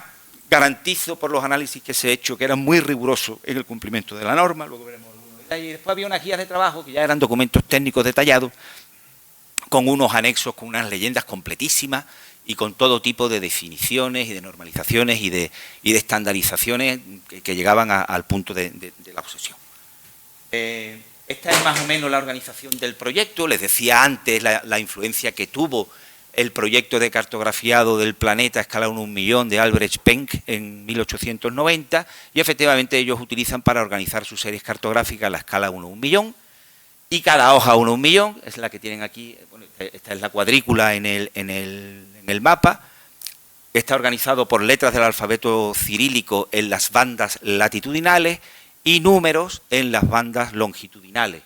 garantizo por los análisis que se he hecho que eran muy rigurosos en el cumplimiento de la norma, luego veremos algunos detalles. Y después había unas guías de trabajo que ya eran documentos técnicos detallados, con unos anexos, con unas leyendas completísimas y con todo tipo de definiciones y de normalizaciones y de estandarizaciones que llegaban al punto de la obsesión. Esta es más o menos la organización del proyecto. Les decía antes la influencia que tuvo el proyecto de cartografiado del planeta a escala 1 millón de Albrecht Penck en 1890 y efectivamente ellos utilizan para organizar sus series cartográficas a la escala 1 millón. Y cada hoja 1 millón, es la que tienen aquí, bueno, esta es la cuadrícula en el mapa, está organizado por letras del alfabeto cirílico en las bandas latitudinales y números en las bandas longitudinales.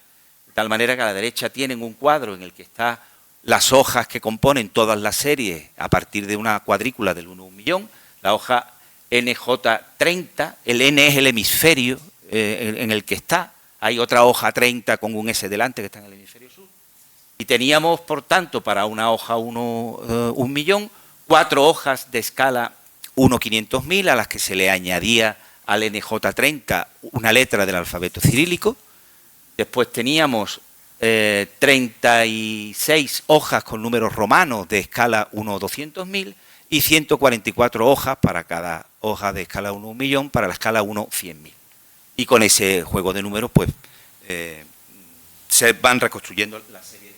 De tal manera que a la derecha tienen un cuadro en el que están las hojas que componen todas las series a partir de una cuadrícula del 1 millón, la hoja NJ30, el N es el hemisferio en el que está. Hay otra hoja 30 con un S delante que está en el hemisferio sur. Y teníamos, por tanto, para una hoja 1 millón, 4 hojas de escala 1/500.000 a las que se le añadía al NJ30 una letra del alfabeto cirílico. Después teníamos 36 hojas con números romanos de escala 1/200.000 y 144 hojas para cada hoja de escala 1 millón para la escala 1/100.000. Y con ese juego de números, pues, se van reconstruyendo la serie.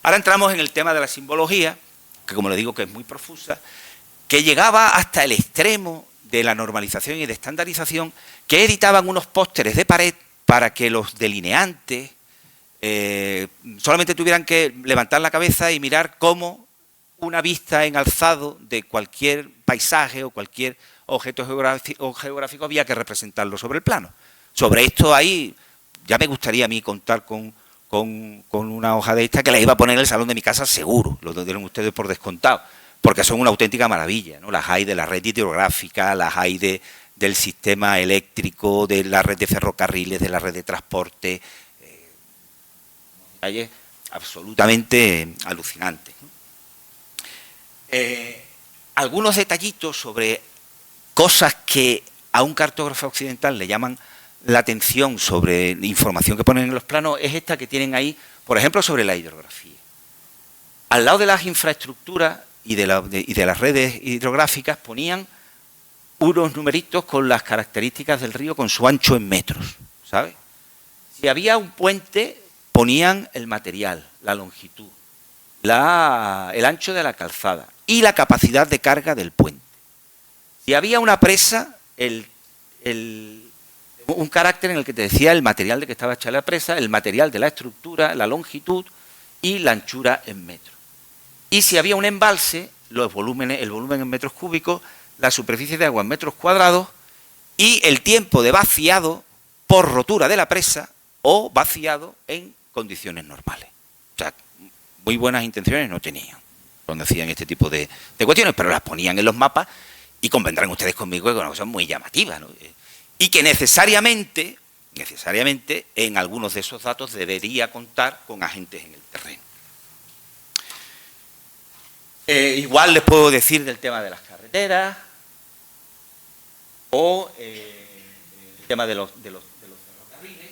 Ahora entramos en el tema de la simbología, que como le digo que es muy profusa, que llegaba hasta el extremo de la normalización y de estandarización, que editaban unos pósteres de pared para que los delineantes solamente tuvieran que levantar la cabeza y mirar cómo una vista en alzado de cualquier paisaje o cualquier objeto geográfico había que representarlo sobre el plano. Sobre esto ahí ya me gustaría a mí contar con con una hoja de esta que la iba a poner en el salón de mi casa seguro, lo dieron ustedes por descontado, porque son una auténtica maravilla, ¿no? Las hay de la red hidrográfica, las hay del sistema eléctrico, de la red de ferrocarriles, de la red de transporte, detalles absolutamente alucinantes, ¿no? Algunos detallitos sobre cosas que a un cartógrafo occidental le llaman la atención sobre información que ponen en los planos es esta que tienen ahí, por ejemplo, sobre la hidrografía. Al lado de las infraestructuras y de las redes hidrográficas ponían unos numeritos con las características del río con su ancho en metros, ¿sabes? Si había un puente, ponían el material, la longitud, el ancho de la calzada y la capacidad de carga del puente. Si había una presa, un carácter en el que te decía el material de que estaba hecha la presa, el material de la estructura, la longitud y la anchura en metros. Y si había un embalse, el volumen en metros cúbicos, la superficie de agua en metros cuadrados y el tiempo de vaciado por rotura de la presa o vaciado en condiciones normales. O sea, muy buenas intenciones no tenían cuando hacían este tipo de cuestiones, pero las ponían en los mapas y convendrán ustedes conmigo que es una cosa muy llamativa, ¿no? Y que necesariamente, en algunos de esos datos debería contar con agentes en el terreno. Igual les puedo decir del tema de las carreteras o el tema de los ferrocarriles,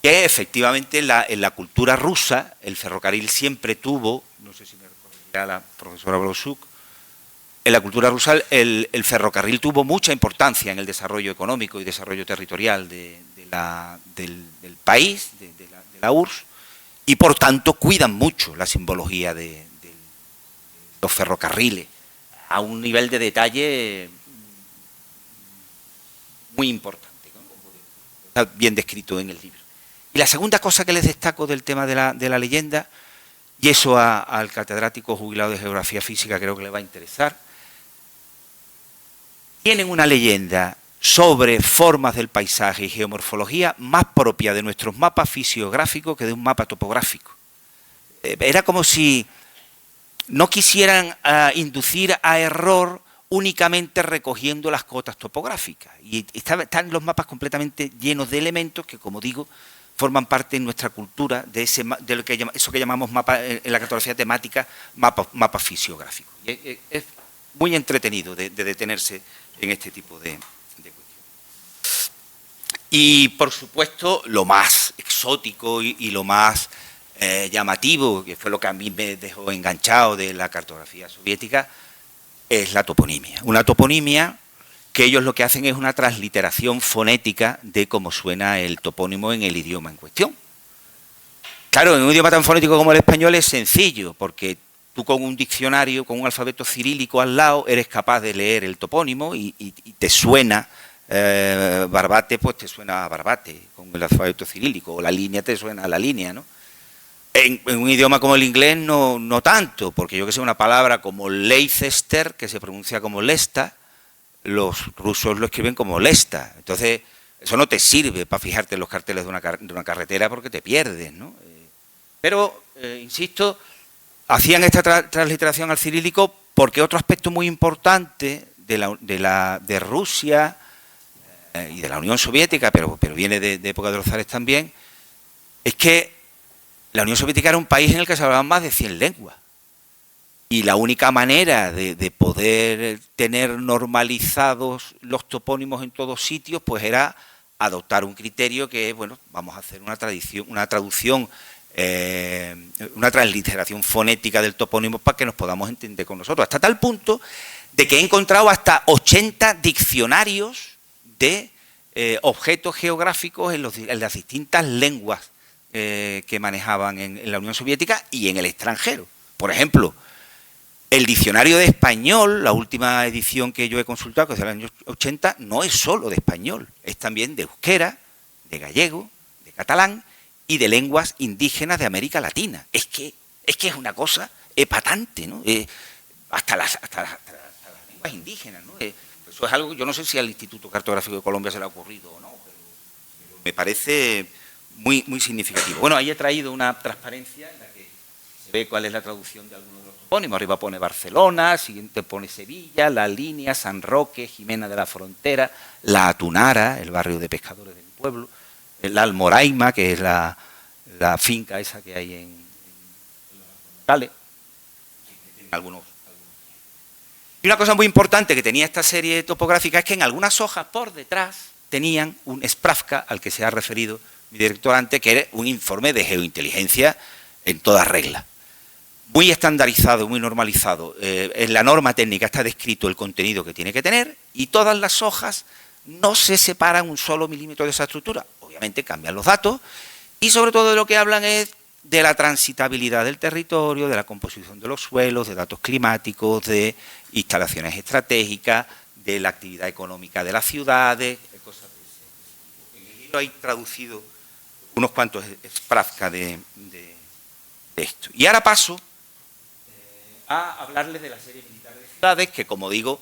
que efectivamente en la cultura rusa el ferrocarril siempre tuvo, no sé si me recordará la profesora Brosuk, en la cultura rusa el ferrocarril tuvo mucha importancia en el desarrollo económico y desarrollo territorial del país, de la URSS, y por tanto cuidan mucho la simbología de los ferrocarriles a un nivel de detalle muy importante, ¿no? Está bien descrito en el libro. Y la segunda cosa que les destaco del tema de la leyenda, y eso al catedrático jubilado de Geografía Física creo que le va a interesar, tienen una leyenda sobre formas del paisaje y geomorfología más propia de nuestros mapas fisiográficos que de un mapa topográfico. Era como si no quisieran inducir a error únicamente recogiendo las cotas topográficas. Y están los mapas completamente llenos de elementos que, como digo, forman parte de nuestra cultura, de lo que eso que llamamos mapa, en la cartografía temática, mapa fisiográfico. Y es muy entretenido de detenerse en este tipo de cuestiones. Y, por supuesto, lo más exótico y lo más llamativo, que fue lo que a mí me dejó enganchado de la cartografía soviética, es la toponimia. Una toponimia que ellos lo que hacen es una transliteración fonética de cómo suena el topónimo en el idioma en cuestión. Claro, en un idioma tan fonético como el español es sencillo, porque tú con un diccionario, con un alfabeto cirílico al lado, eres capaz de leer el topónimo y te suena Barbate, pues te suena a Barbate, con el alfabeto cirílico, o la línea te suena a la línea, ¿no? En un idioma como el inglés no tanto, porque yo que sé, una palabra como Leicester, que se pronuncia como Lesta, los rusos lo escriben como Lesta. Entonces, eso no te sirve para fijarte en los carteles de una carretera porque te pierdes, ¿no? Pero, insisto, hacían esta transliteración al cirílico porque otro aspecto muy importante de Rusia y de la Unión Soviética, pero viene de época de los zares también, es que la Unión Soviética era un país en el que se hablaban más de 100 lenguas. Y la única manera de poder tener normalizados los topónimos en todos sitios, pues era adoptar un criterio que es, bueno, vamos a hacer una traducción, una transliteración fonética del topónimo para que nos podamos entender con nosotros. Hasta tal punto de que he encontrado hasta 80 diccionarios de objetos geográficos en las distintas lenguas que manejaban en la Unión Soviética y en el extranjero. Por ejemplo, el diccionario de español, la última edición que yo he consultado, que es del año 80, no es solo de español, es también de euskera, de gallego, de catalán y de lenguas indígenas de América Latina. Es que es una cosa epatante, ¿no? Hasta las lenguas indígenas, ¿no? Eso es algo, yo no sé si al Instituto Cartográfico de Colombia se le ha ocurrido o no, pero me parece muy, muy significativo. Bueno, ahí he traído una transparencia en la que se ve cuál es la traducción de algunos de los topónimos. Arriba pone Barcelona, siguiente pone Sevilla, La Línea, San Roque, Jimena de la Frontera, La Atunara, el barrio de pescadores del pueblo, la Almoraima, que es la finca esa que hay en los Alcaldes, algunos. Y una cosa muy importante que tenía esta serie topográfica es que en algunas hojas por detrás tenían un Spravka al que se ha referido mi director antes, que era un informe de geointeligencia en toda regla. Muy estandarizado, muy normalizado. En la norma técnica está descrito el contenido que tiene que tener y todas las hojas no se separan un solo milímetro de esa estructura. Obviamente cambian los datos y sobre todo de lo que hablan es de la transitabilidad del territorio, de la composición de los suelos, de datos climáticos, de instalaciones estratégicas, de la actividad económica de las ciudades, cosas de ese tipo. En el libro hay traducido unos cuantos Spravka de esto. Y ahora paso a hablarles de la serie militar de ciudades, que como digo,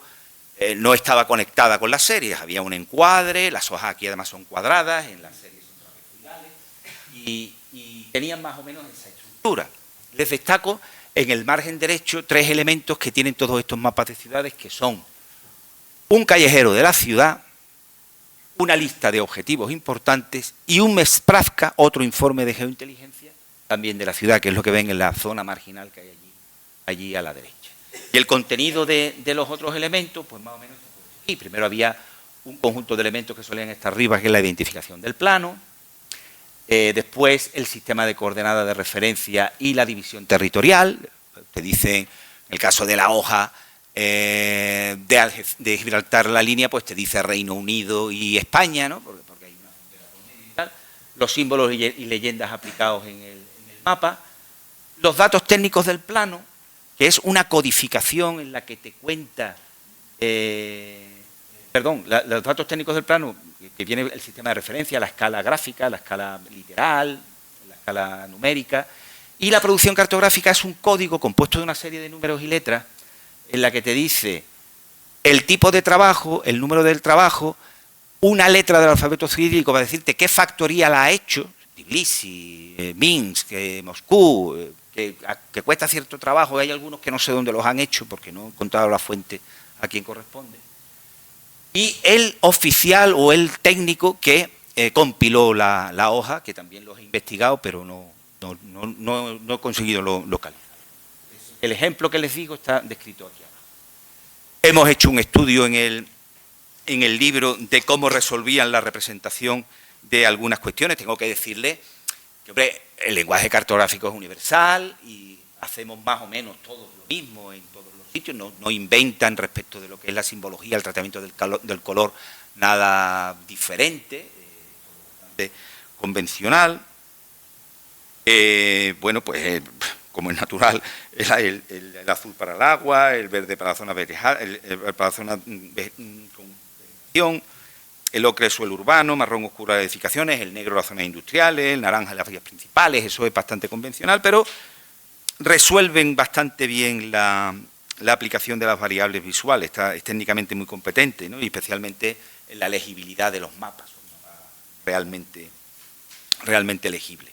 no estaba conectada con las series, había un encuadre, las hojas aquí además son cuadradas, en las series son trapezoidales, y tenían más o menos esa estructura. Les destaco en el margen derecho 3 elementos que tienen todos estos mapas de ciudades, que son un callejero de la ciudad, una lista de objetivos importantes y un Spravka, otro informe de geointeligencia, también de la ciudad, que es lo que ven en la zona marginal que hay allí a la derecha. Y el contenido de los otros elementos, pues más o menos está por aquí. Primero había un conjunto de elementos que solían estar arriba, que es la identificación del plano. Después el sistema de coordenadas de referencia y la división territorial. Te dicen, en el caso de la hoja de Gibraltar, la línea, pues te dice Reino Unido y España, ¿no? Porque hay una frontera por medio y tal. Los símbolos y leyendas aplicados en el mapa. Los datos técnicos del plano, que es una codificación en la que te cuenta, los datos técnicos del plano, que viene el sistema de referencia, la escala gráfica, la escala literal, la escala numérica, y la producción cartográfica es un código compuesto de una serie de números y letras en la que te dice el tipo de trabajo, el número del trabajo, una letra del alfabeto cirílico para decirte qué factoría la ha hecho, Tbilisi, Minsk, Moscú, que cuesta cierto trabajo, y hay algunos que no sé dónde los han hecho porque no he encontrado la fuente a quien corresponde. Y el oficial o el técnico que compiló la hoja, que también los he investigado, pero no he conseguido localizar. El ejemplo que les digo está descrito aquí abajo. Hemos hecho un estudio en el libro de cómo resolvían la representación de algunas cuestiones. Tengo que decirle que, hombre, el lenguaje cartográfico es universal y hacemos más o menos todos lo mismo en todos los sitios, no inventan respecto de lo que es la simbología, el tratamiento del color, nada diferente, bastante convencional. Bueno, pues como es natural, el azul para el agua, el verde para la zona vegetal, para la zona con vegetación, el ocre suelo urbano, marrón oscuro las edificaciones, el negro las zonas industriales, el naranja las vías principales. Eso es bastante convencional, pero resuelven bastante bien la aplicación de las variables visuales, es técnicamente muy competente, ¿no? Y especialmente en la legibilidad de los mapas, son mapas realmente legibles.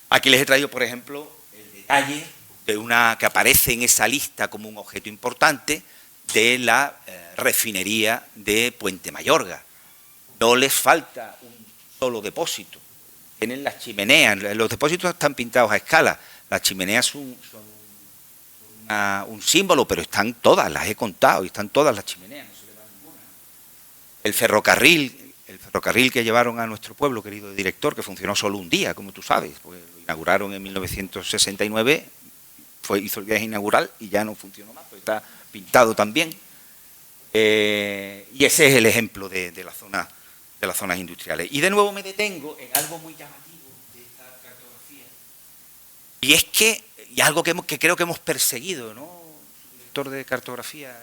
Aquí les he traído, por ejemplo, el detalle de una que aparece en esa lista como un objeto importante de la refinería de Puente Mayorga. No les falta un solo depósito. Tienen las chimeneas, los depósitos están pintados a escala. Las chimeneas son un símbolo, pero están todas, las he contado, y están todas las chimeneas, no se le va ninguna. El ferrocarril que llevaron a nuestro pueblo, querido director, que funcionó solo un día, como tú sabes, pues lo inauguraron en 1969, hizo el viaje inaugural y ya no funcionó más, pero está pintado también. Y ese es el ejemplo de las zonas industriales. Y de nuevo me detengo en algo muy llamativo de esta cartografía, y es que, y algo que creo que hemos perseguido, ¿no? El director de cartografía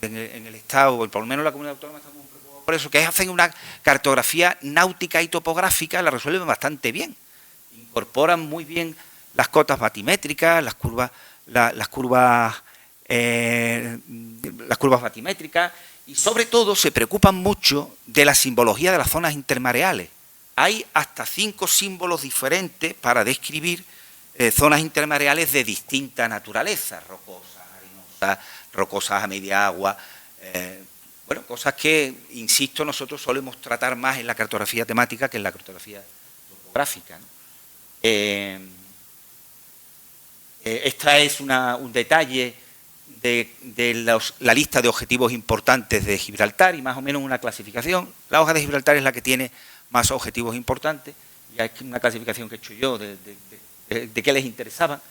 en el Estado, o por lo menos en la comunidad autónoma, estamos muy preocupados por eso, que es hacen una cartografía náutica y topográfica, la resuelven bastante bien. Incorporan muy bien las cotas batimétricas, las curvas batimétricas, y sobre todo se preocupan mucho de la simbología de las zonas intermareales. hay hasta 5 símbolos diferentes para describir zonas intermareales de distinta naturaleza, rocosas, arenosas, rocosas a media agua, bueno, cosas que, insisto, nosotros solemos tratar más en la cartografía temática que en la cartografía topográfica, ¿no? Esta es un detalle de la lista de objetivos importantes de Gibraltar y más o menos una clasificación. La hoja de Gibraltar es la que tiene más objetivos importantes, ya es una clasificación que he hecho yo de qué les interesaba.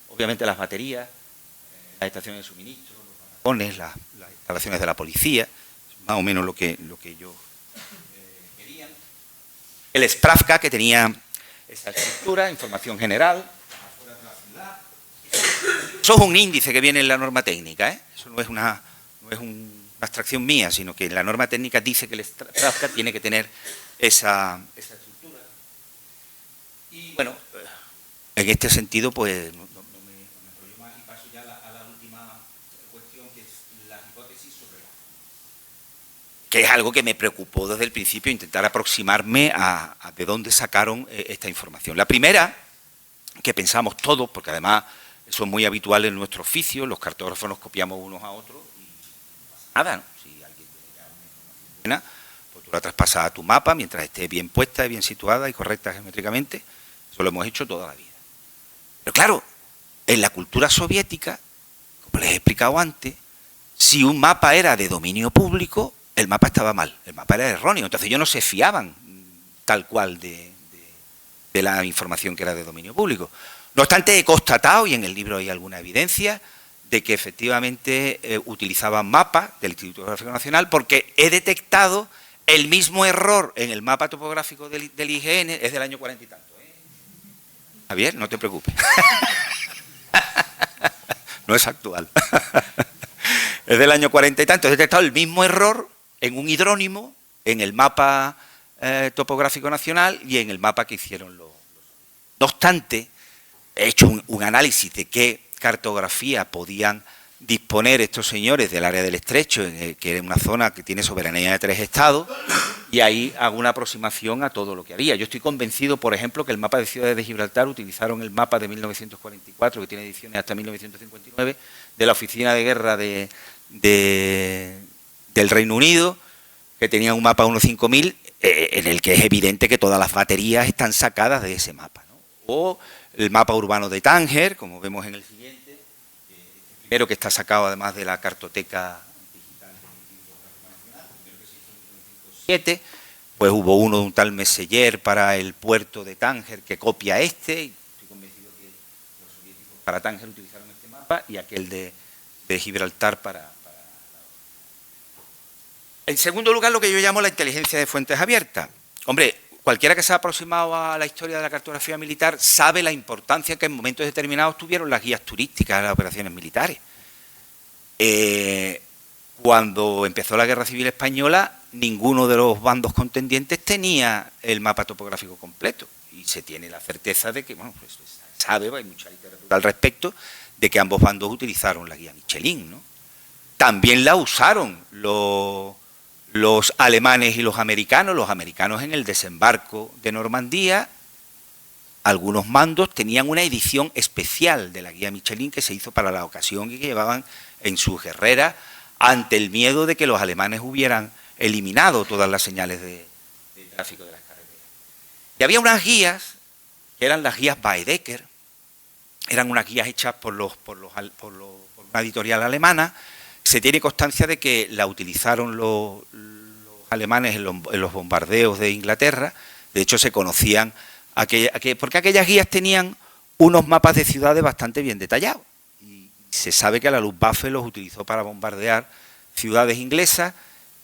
Obviamente las baterías, las estaciones de suministro, los barracones, las instalaciones de la policía, más o menos lo que yo quería. El Spravka, que tenía esa estructura, información general. Eso es un índice que viene en la norma técnica, ¿eh? Eso no es una abstracción mía, sino que la norma técnica dice que el Spravka tiene que tener esa estructura. Y bueno, en este sentido, pues no me enrollo más y paso ya a la última cuestión, que es la hipótesis sobre la... que es algo que me preocupó desde el principio, intentar aproximarme a de dónde sacaron esta información. La primera, que pensamos todos, porque además eso es muy habitual en nuestro oficio, los cartógrafos nos copiamos unos a otros y no pasa nada, ¿no? Si alguien te da una información buena, pues tú la traspasas a tu mapa mientras esté bien puesta, bien situada y correcta geométricamente. Eso lo hemos hecho toda la vida. Pero claro, en la cultura soviética, como les he explicado antes, si un mapa era de dominio público, el mapa estaba mal, el mapa era erróneo. Entonces ellos no se fiaban tal cual de la información que era de dominio público. No obstante, he constatado, y en el libro hay alguna evidencia, de que efectivamente utilizaban mapas del Instituto Geográfico Nacional, porque he detectado el mismo error en el mapa topográfico del IGN, es del año 40 y tanto. Javier, no te preocupes. No es actual. Es del año 40 y tanto. He detectado el mismo error en un hidrónimo, en el mapa topográfico nacional y en el mapa que hicieron los... No obstante, he hecho un análisis de qué cartografía podían disponer estos señores del área del Estrecho, que es una zona que tiene soberanía de 3 estados, y ahí hago una aproximación a todo lo que había. Yo estoy convencido, por ejemplo, que el mapa de ciudades de Gibraltar utilizaron el mapa de 1944, que tiene ediciones hasta 1959, de la Oficina de Guerra del Reino Unido, que tenía un mapa 15000, en el que es evidente que todas las baterías están sacadas de ese mapa, ¿no? O el mapa urbano de Tánger, como vemos en el siguiente, el primero que está sacado además de la cartoteca digital del Instituto Geográfico Nacional, el primero que se hizo en 1907, pues hubo uno de un tal Messenger para el puerto de Tánger que copia este, y estoy convencido que los soviéticos para Tánger utilizaron este mapa y aquel de Gibraltar para... En segundo lugar, lo que yo llamo la inteligencia de fuentes abiertas. Hombre, cualquiera que se ha aproximado a la historia de la cartografía militar sabe la importancia que en momentos determinados tuvieron las guías turísticas de las operaciones militares. Cuando empezó la Guerra Civil Española, ninguno de los bandos contendientes tenía el mapa topográfico completo. Y se tiene la certeza de que, bueno, pues se sabe, hay mucha literatura al respecto, de que ambos bandos utilizaron la guía Michelin, ¿no? También la usaron los alemanes y los americanos en el desembarco de Normandía. Algunos mandos tenían una edición especial de la guía Michelin que se hizo para la ocasión y que llevaban en sus guerreras ante el miedo de que los alemanes hubieran eliminado todas las señales de tráfico de las carreteras. Y había unas guías, que eran las guías Baedeker, eran unas guías hechas por una editorial alemana. Se tiene constancia de que la utilizaron los alemanes en los bombardeos de Inglaterra. De hecho, se conocían, porque aquellas guías tenían unos mapas de ciudades bastante bien detallados. Y se sabe que la Luftwaffe los utilizó para bombardear ciudades inglesas,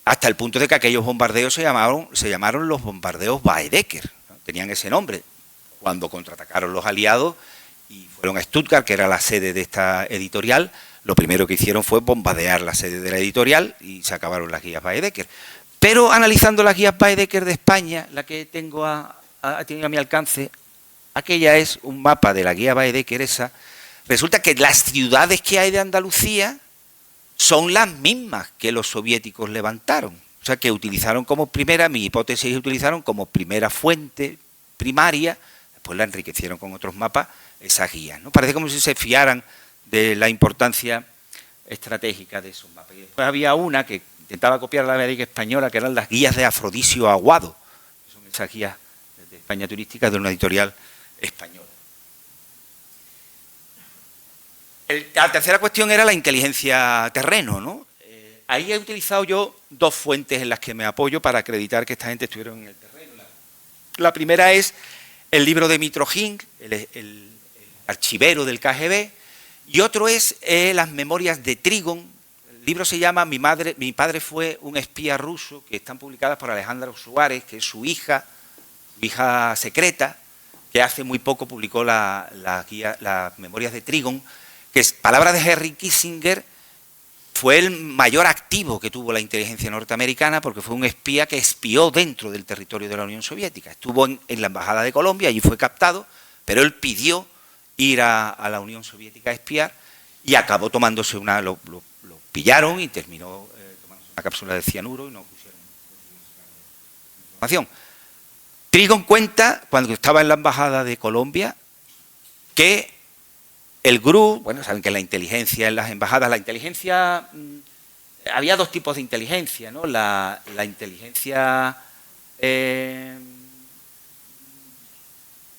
hasta el punto de que aquellos bombardeos se llamaron los bombardeos Baedeker, ¿no? Tenían ese nombre. Cuando contraatacaron los aliados y fueron a Stuttgart, que era la sede de esta editorial, lo primero que hicieron fue bombardear la sede de la editorial y se acabaron las guías Baedeker. Pero analizando las guías Baedeker de España, la que tengo a mi alcance, aquella es un mapa de la guía Baedeker esa. Resulta que las ciudades que hay de Andalucía son las mismas que los soviéticos levantaron. O sea, que utilizaron como primera, mi hipótesis utilizaron como primera fuente primaria, después la enriquecieron con otros mapas, esas guías, ¿no? Parece como si se fiaran de la importancia estratégica de esos mapas. Y después había una que intentaba copiar la América española, que eran las guías de Afrodisio Aguado, que son esas guías de España turística de una editorial española. La tercera cuestión era la inteligencia terreno, ¿no? Ahí he utilizado yo dos fuentes en las que me apoyo para acreditar que esta gente estuvieron en el terreno. La primera es el libro de Mitrogin, el archivero del KGB, y otro es las memorias de Trigon. El libro se llama Mi padre fue un espía ruso, que están publicadas por Alejandra Suárez, que es su hija secreta, que hace muy poco publicó las memorias de Trigon, que es palabra de Henry Kissinger. Fue el mayor activo que tuvo la inteligencia norteamericana porque fue un espía que espió dentro del territorio de la Unión Soviética. Estuvo en la Embajada de Colombia, allí fue captado, pero él pidió ir a la Unión Soviética a espiar y acabó tomándose lo pillaron y terminó tomándose una cápsula de cianuro y no pusieron información. Trigon cuenta, cuando estaba en la Embajada de Colombia, que el GRU, bueno, saben que la inteligencia en las embajadas, había dos tipos de inteligencia, ¿no? La inteligencia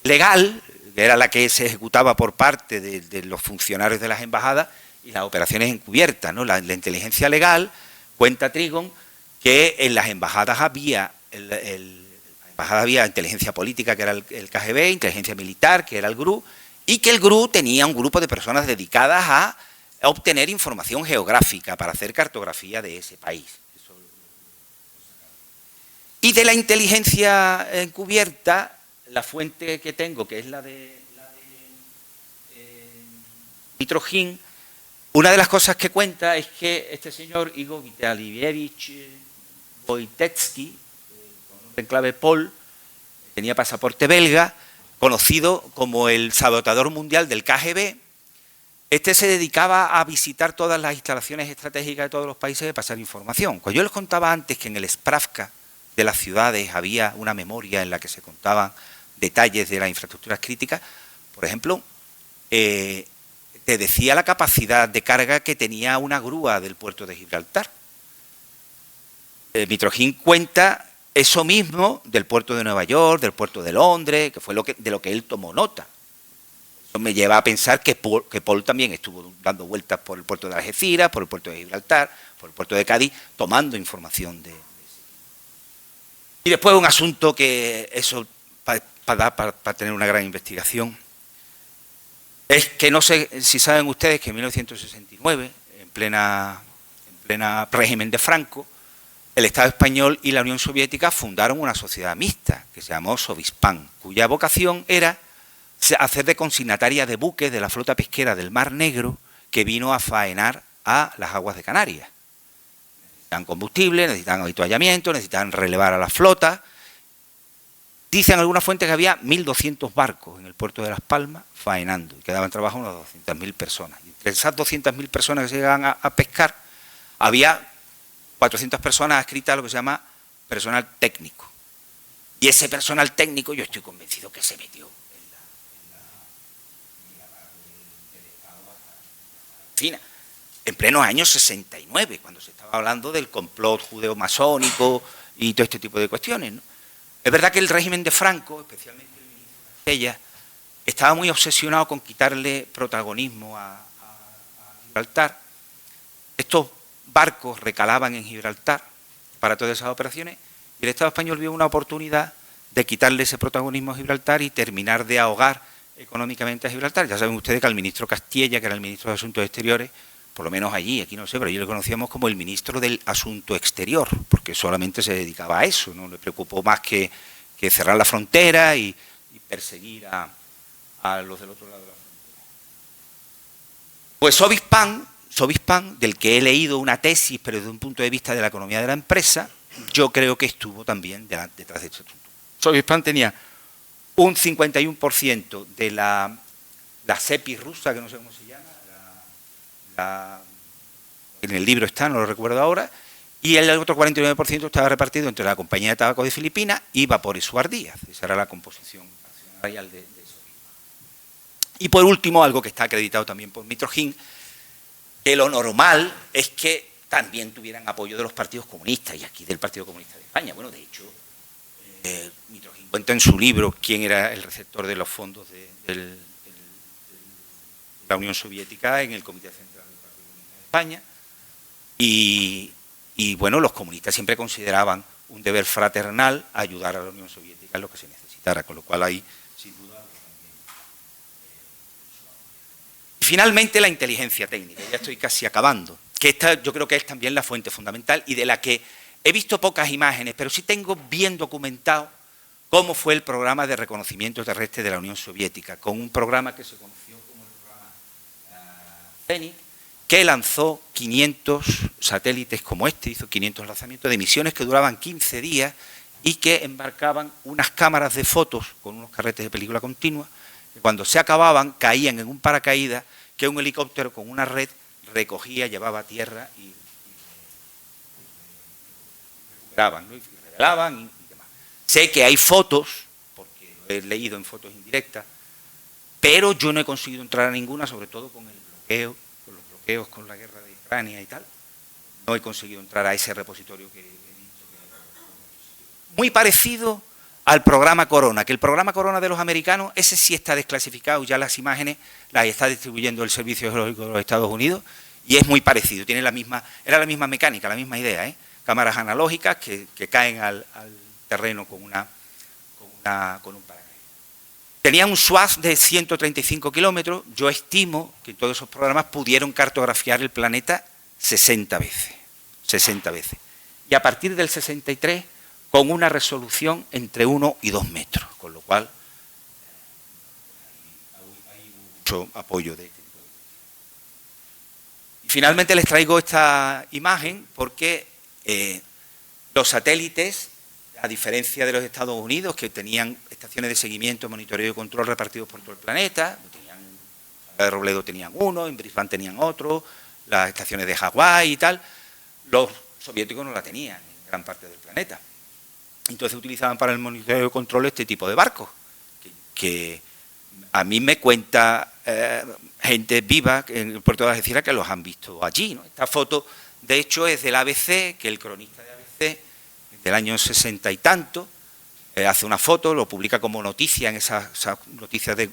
legal, que era la que se ejecutaba por parte de los funcionarios de las embajadas, y las operaciones encubiertas, ¿no? La inteligencia legal, cuenta Trigon, que en las embajadas había inteligencia política, que era el KGB, inteligencia militar, que era el GRU, y que el GRU tenía un grupo de personas dedicadas a obtener información geográfica para hacer cartografía de ese país. Y de la inteligencia encubierta, la fuente que tengo, que es la de Mitrogin, una de las cosas que cuenta es que este señor Igor Vitalievich Wojtecki, con nombre en clave Paul, tenía pasaporte belga, conocido como el sabotador mundial del KGB. Este se dedicaba a visitar todas las instalaciones estratégicas de todos los países de pasar información. Cuando yo les contaba antes que en el Spravka de las ciudades había una memoria en la que se contaban detalles de las infraestructuras críticas, por ejemplo, te decía la capacidad de carga que tenía una grúa del puerto de Gibraltar. Mitrogin cuenta eso mismo del puerto de Nueva York, del puerto de Londres, que fue de lo que él tomó nota. Eso me lleva a pensar que Paul también estuvo dando vueltas por el puerto de Algeciras, por el puerto de Gibraltar, por el puerto de Cádiz, tomando información de ese. Y después un asunto que eso para tener una gran investigación, es que no sé si saben ustedes que en 1969, en plena régimen de Franco, el Estado español y la Unión Soviética fundaron una sociedad mixta que se llamó Sovispan, cuya vocación era hacer de consignataria de buques de la flota pesquera del Mar Negro que vino a faenar a las aguas de Canarias. Necesitan combustible, necesitan avituallamiento, necesitan relevar a la flota. Dicen algunas fuentes que había 1.200 barcos en el puerto de Las Palmas faenando y que daban trabajo a unas 200.000 personas. Y entre esas 200.000 personas que se llegaban a pescar, había 400 personas adscritas a lo que se llama personal técnico. Y ese personal técnico yo estoy convencido que se metió en plenos años 69, cuando se estaba hablando del complot judeo-masónico y todo este tipo de cuestiones, ¿no? Es verdad que el régimen de Franco, especialmente el ministro Castella, estaba muy obsesionado con quitarle protagonismo a Gibraltar. Estos barcos recalaban en Gibraltar para todas esas operaciones y el Estado español vio una oportunidad de quitarle ese protagonismo a Gibraltar y terminar de ahogar económicamente a Gibraltar. Ya saben ustedes que al ministro Castella, que era el ministro de Asuntos Exteriores, por lo menos allí, aquí no sé, pero allí lo conocíamos como el ministro del Asunto Exterior, porque solamente se dedicaba a eso, no le preocupó más que cerrar la frontera y perseguir a los del otro lado de la frontera. Pues Sovispan, del que he leído una tesis, pero desde un punto de vista de la economía de la empresa, yo creo que estuvo también detrás de este asunto. Sovispan tenía un 51% de la CEPI rusa, que no sé cómo se llama, en el libro está, no lo recuerdo ahora, y el otro 49% estaba repartido entre la Compañía de Tabaco de Filipinas y Vapores Suar Díaz. Esa era la composición accionarial de eso. Y por último, algo que está acreditado también por Mitrojín, que lo normal es que también tuvieran apoyo de los partidos comunistas, y aquí del Partido Comunista de España. Bueno, de hecho, Mitrojín cuenta en su libro quién era el receptor de los fondos de la Unión Soviética en el Comité Central del Partido Comunista de España, y bueno, los comunistas siempre consideraban un deber fraternal ayudar a la Unión Soviética en lo que se necesitara, con lo cual ahí, sin duda, también. Y finalmente, la inteligencia técnica. Ya estoy casi acabando, que esta yo creo que es también la fuente fundamental y de la que he visto pocas imágenes, pero sí tengo bien documentado cómo fue el programa de reconocimiento terrestre de la Unión Soviética, con un programa que se conoció como el programa Zenit, que lanzó 500 satélites como este, hizo 500 lanzamientos de misiones que duraban 15 días y que embarcaban unas cámaras de fotos con unos carretes de película continua, que cuando se acababan caían en un paracaídas que un helicóptero con una red recogía, llevaba a tierra y recuperaban, ¿no? Y revelaban y demás. Sé que hay fotos, porque lo he leído en fotos indirectas, pero yo no he conseguido entrar a ninguna, sobre todo con el bloqueo, con la guerra de Ucrania y tal. No he conseguido entrar a ese repositorio que he visto. Muy parecido al programa Corona, que el programa Corona de los americanos, ese sí está desclasificado, ya las imágenes las está distribuyendo el Servicio Geológico de los Estados Unidos, y es muy parecido, tiene era la misma mecánica, la misma idea, ¿eh? Cámaras analógicas que caen al terreno con un paracaídas. Tenía un swath de 135 kilómetros. Yo estimo que todos esos programas pudieron cartografiar el planeta 60 veces. 60 veces. Y a partir del 63, con una resolución entre 1 y 2 metros. Con lo cual, hay mucho apoyo de este tipo de cosas. Y finalmente les traigo esta imagen porque los satélites, a diferencia de los Estados Unidos, que tenían estaciones de seguimiento, monitoreo y control repartidos por todo el planeta, en de Robledo tenían uno, en Brisbane tenían otro, las estaciones de Hawái y tal, los soviéticos no la tenían en gran parte del planeta. Entonces utilizaban para el monitoreo y control este tipo de barcos, que a mí me cuenta gente viva en el puerto de Algeciras que los han visto allí, ¿no? Esta foto, de hecho, es del ABC, que el cronista de ABC, del año 60 y tanto, hace una foto, lo publica como noticia en esas noticias de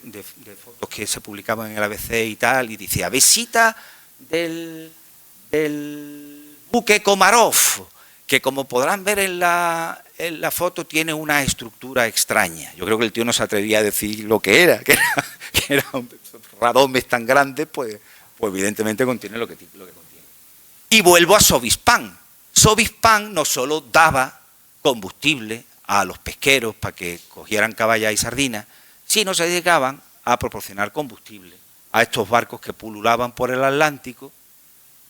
fotos que se publicaban en el ABC y tal, y dice, visita del buque Komarov, que como podrán ver en la foto tiene una estructura extraña. Yo creo que el tío no se atrevía a decir lo que era, que era un radomes tan grande, pues evidentemente contiene lo que contiene. Y vuelvo a Sovispan. Sovispan no solo daba combustible a los pesqueros para que cogieran caballas y sardinas, sino se dedicaban a proporcionar combustible a estos barcos que pululaban por el Atlántico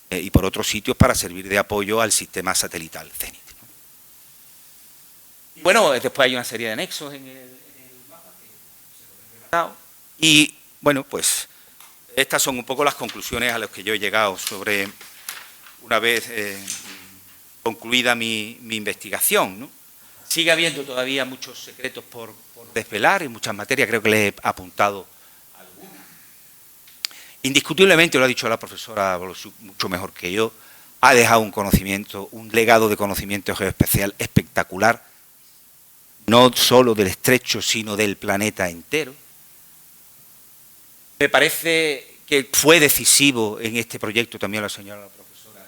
y por otros sitios para servir de apoyo al sistema satelital Zenit, ¿no? Y bueno, después hay una serie de anexos en el mapa que se lo he relatado. Y bueno, pues estas son un poco las conclusiones a las que yo he llegado sobre, una vez concluida mi investigación, ¿no? Sigue habiendo todavía muchos secretos por desvelar en muchas materias, creo que les he apuntado algunas. Indiscutiblemente, lo ha dicho la profesora Bolosuk mucho mejor que yo, ha dejado un conocimiento, un legado de conocimiento geoespacial espectacular, no solo del estrecho, sino del planeta entero. Me parece que fue decisivo en este proyecto, también lo señala la profesora,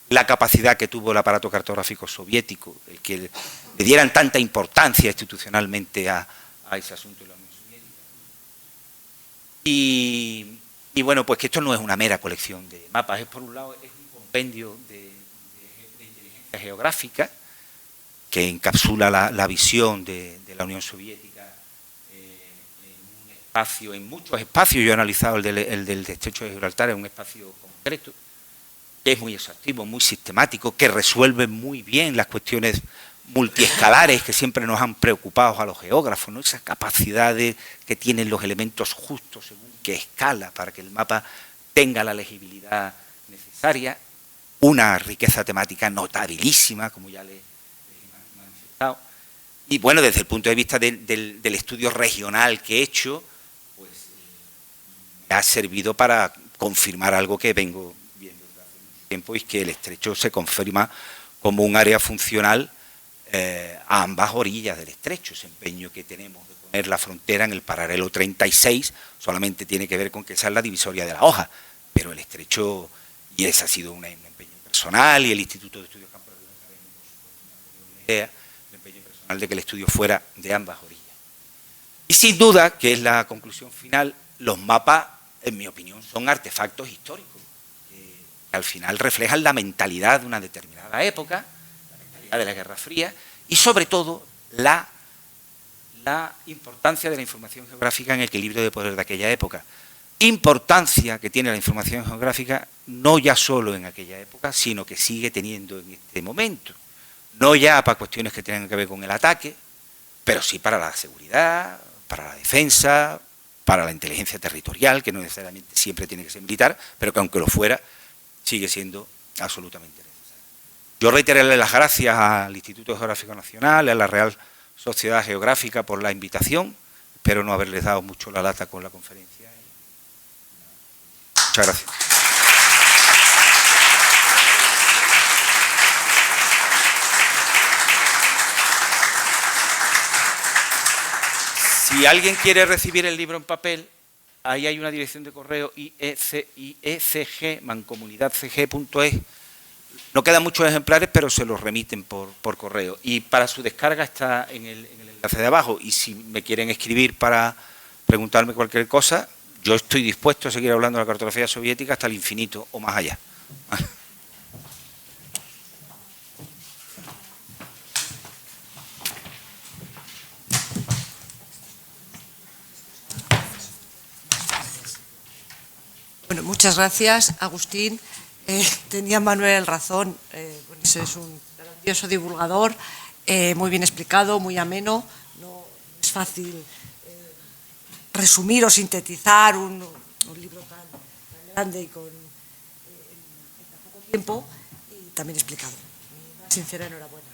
la capacidad que tuvo el aparato cartográfico soviético, el que le dieran tanta importancia institucionalmente a ese asunto de la Unión Soviética. Y bueno, pues que esto no es una mera colección de mapas, es por un lado es un compendio de inteligencia geográfica que encapsula la visión de la Unión Soviética en un espacio, en muchos espacios. Yo he analizado el del estrecho de Gibraltar, en un espacio concreto, que es muy exhaustivo, muy sistemático, que resuelve muy bien las cuestiones multiescalares que siempre nos han preocupado a los geógrafos, ¿no? Esa capacidad que tienen los elementos justos según qué escala para que el mapa tenga la legibilidad necesaria. una riqueza temática notabilísima, como ya le he manifestado. Y bueno, desde el punto de vista del estudio regional que he hecho, pues me ha servido para confirmar algo que vengo viendo desde hace mucho tiempo, y es que el estrecho se confirma como un área funcional a ambas orillas del estrecho. Ese empeño que tenemos de poner la frontera en el paralelo 36 solamente tiene que ver con que esa es la divisoria de la hoja, pero el estrecho, y ese ha sido un empeño personal, y el Instituto de Estudios Campos de la idea, el empeño personal de que el estudio fuera de ambas orillas. Y sin duda, que es la conclusión final, los mapas, en mi opinión, son artefactos históricos, que al final reflejan la mentalidad de una determinada época, la mentalidad de la Guerra Fría, y sobre todo la importancia de la información geográfica en el equilibrio de poder de aquella época. Importancia que tiene la información geográfica no ya solo en aquella época, sino que sigue teniendo en este momento. No ya para cuestiones que tengan que ver con el ataque, pero sí para la seguridad, para la defensa, para la inteligencia territorial, que no necesariamente siempre tiene que ser militar, pero que aunque lo fuera, sigue siendo absolutamente necesario. Yo reiterarle las gracias al Instituto Geográfico Nacional, a la Real Sociedad Geográfica por la invitación. Espero no haberles dado mucho la lata con la conferencia. Muchas gracias. Si alguien quiere recibir el libro en papel, ahí hay una dirección de correo iecg, mancomunidadcg.es. No quedan muchos ejemplares, pero se los remiten por correo. Y para su descarga está en el enlace de abajo. Y si me quieren escribir para preguntarme cualquier cosa, yo estoy dispuesto a seguir hablando de la cartografía soviética hasta el infinito o más allá.
Bueno, muchas gracias, Agustín. Tenía Manuel razón, ese es un grandioso divulgador, muy bien explicado, muy ameno. No es fácil resumir o sintetizar un libro tan grande y con tan poco tiempo, y también explicado. Mi más sincera enhorabuena.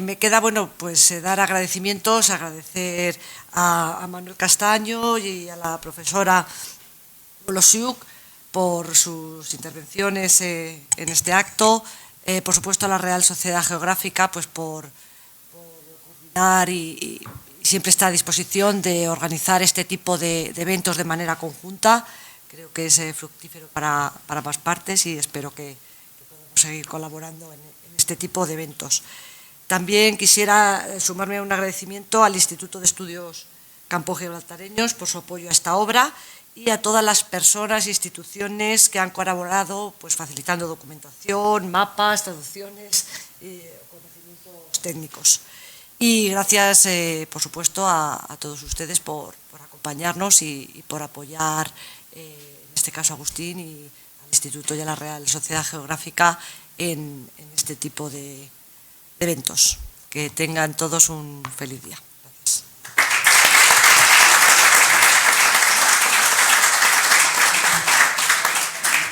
Me queda, bueno, pues dar agradecimientos, agradecer a Manuel Castaño y a la profesora Olosiuk por sus intervenciones en este acto, por supuesto a la Real Sociedad Geográfica pues por coordinar y siempre está a disposición de organizar este tipo de eventos de manera conjunta. Creo que es fructífero para ambas partes y espero que podamos seguir colaborando en este tipo de eventos. También quisiera sumarme a un agradecimiento al Instituto de Estudios Campo-Gibraltareños por su apoyo a esta obra, y a todas las personas e instituciones que han colaborado, pues facilitando documentación, mapas, traducciones, conocimientos técnicos. Y gracias, por supuesto, a todos ustedes por acompañarnos y por apoyar, en este caso a Agustín y al Instituto y a la Real Sociedad Geográfica en este tipo de eventos. Que tengan todos un feliz día.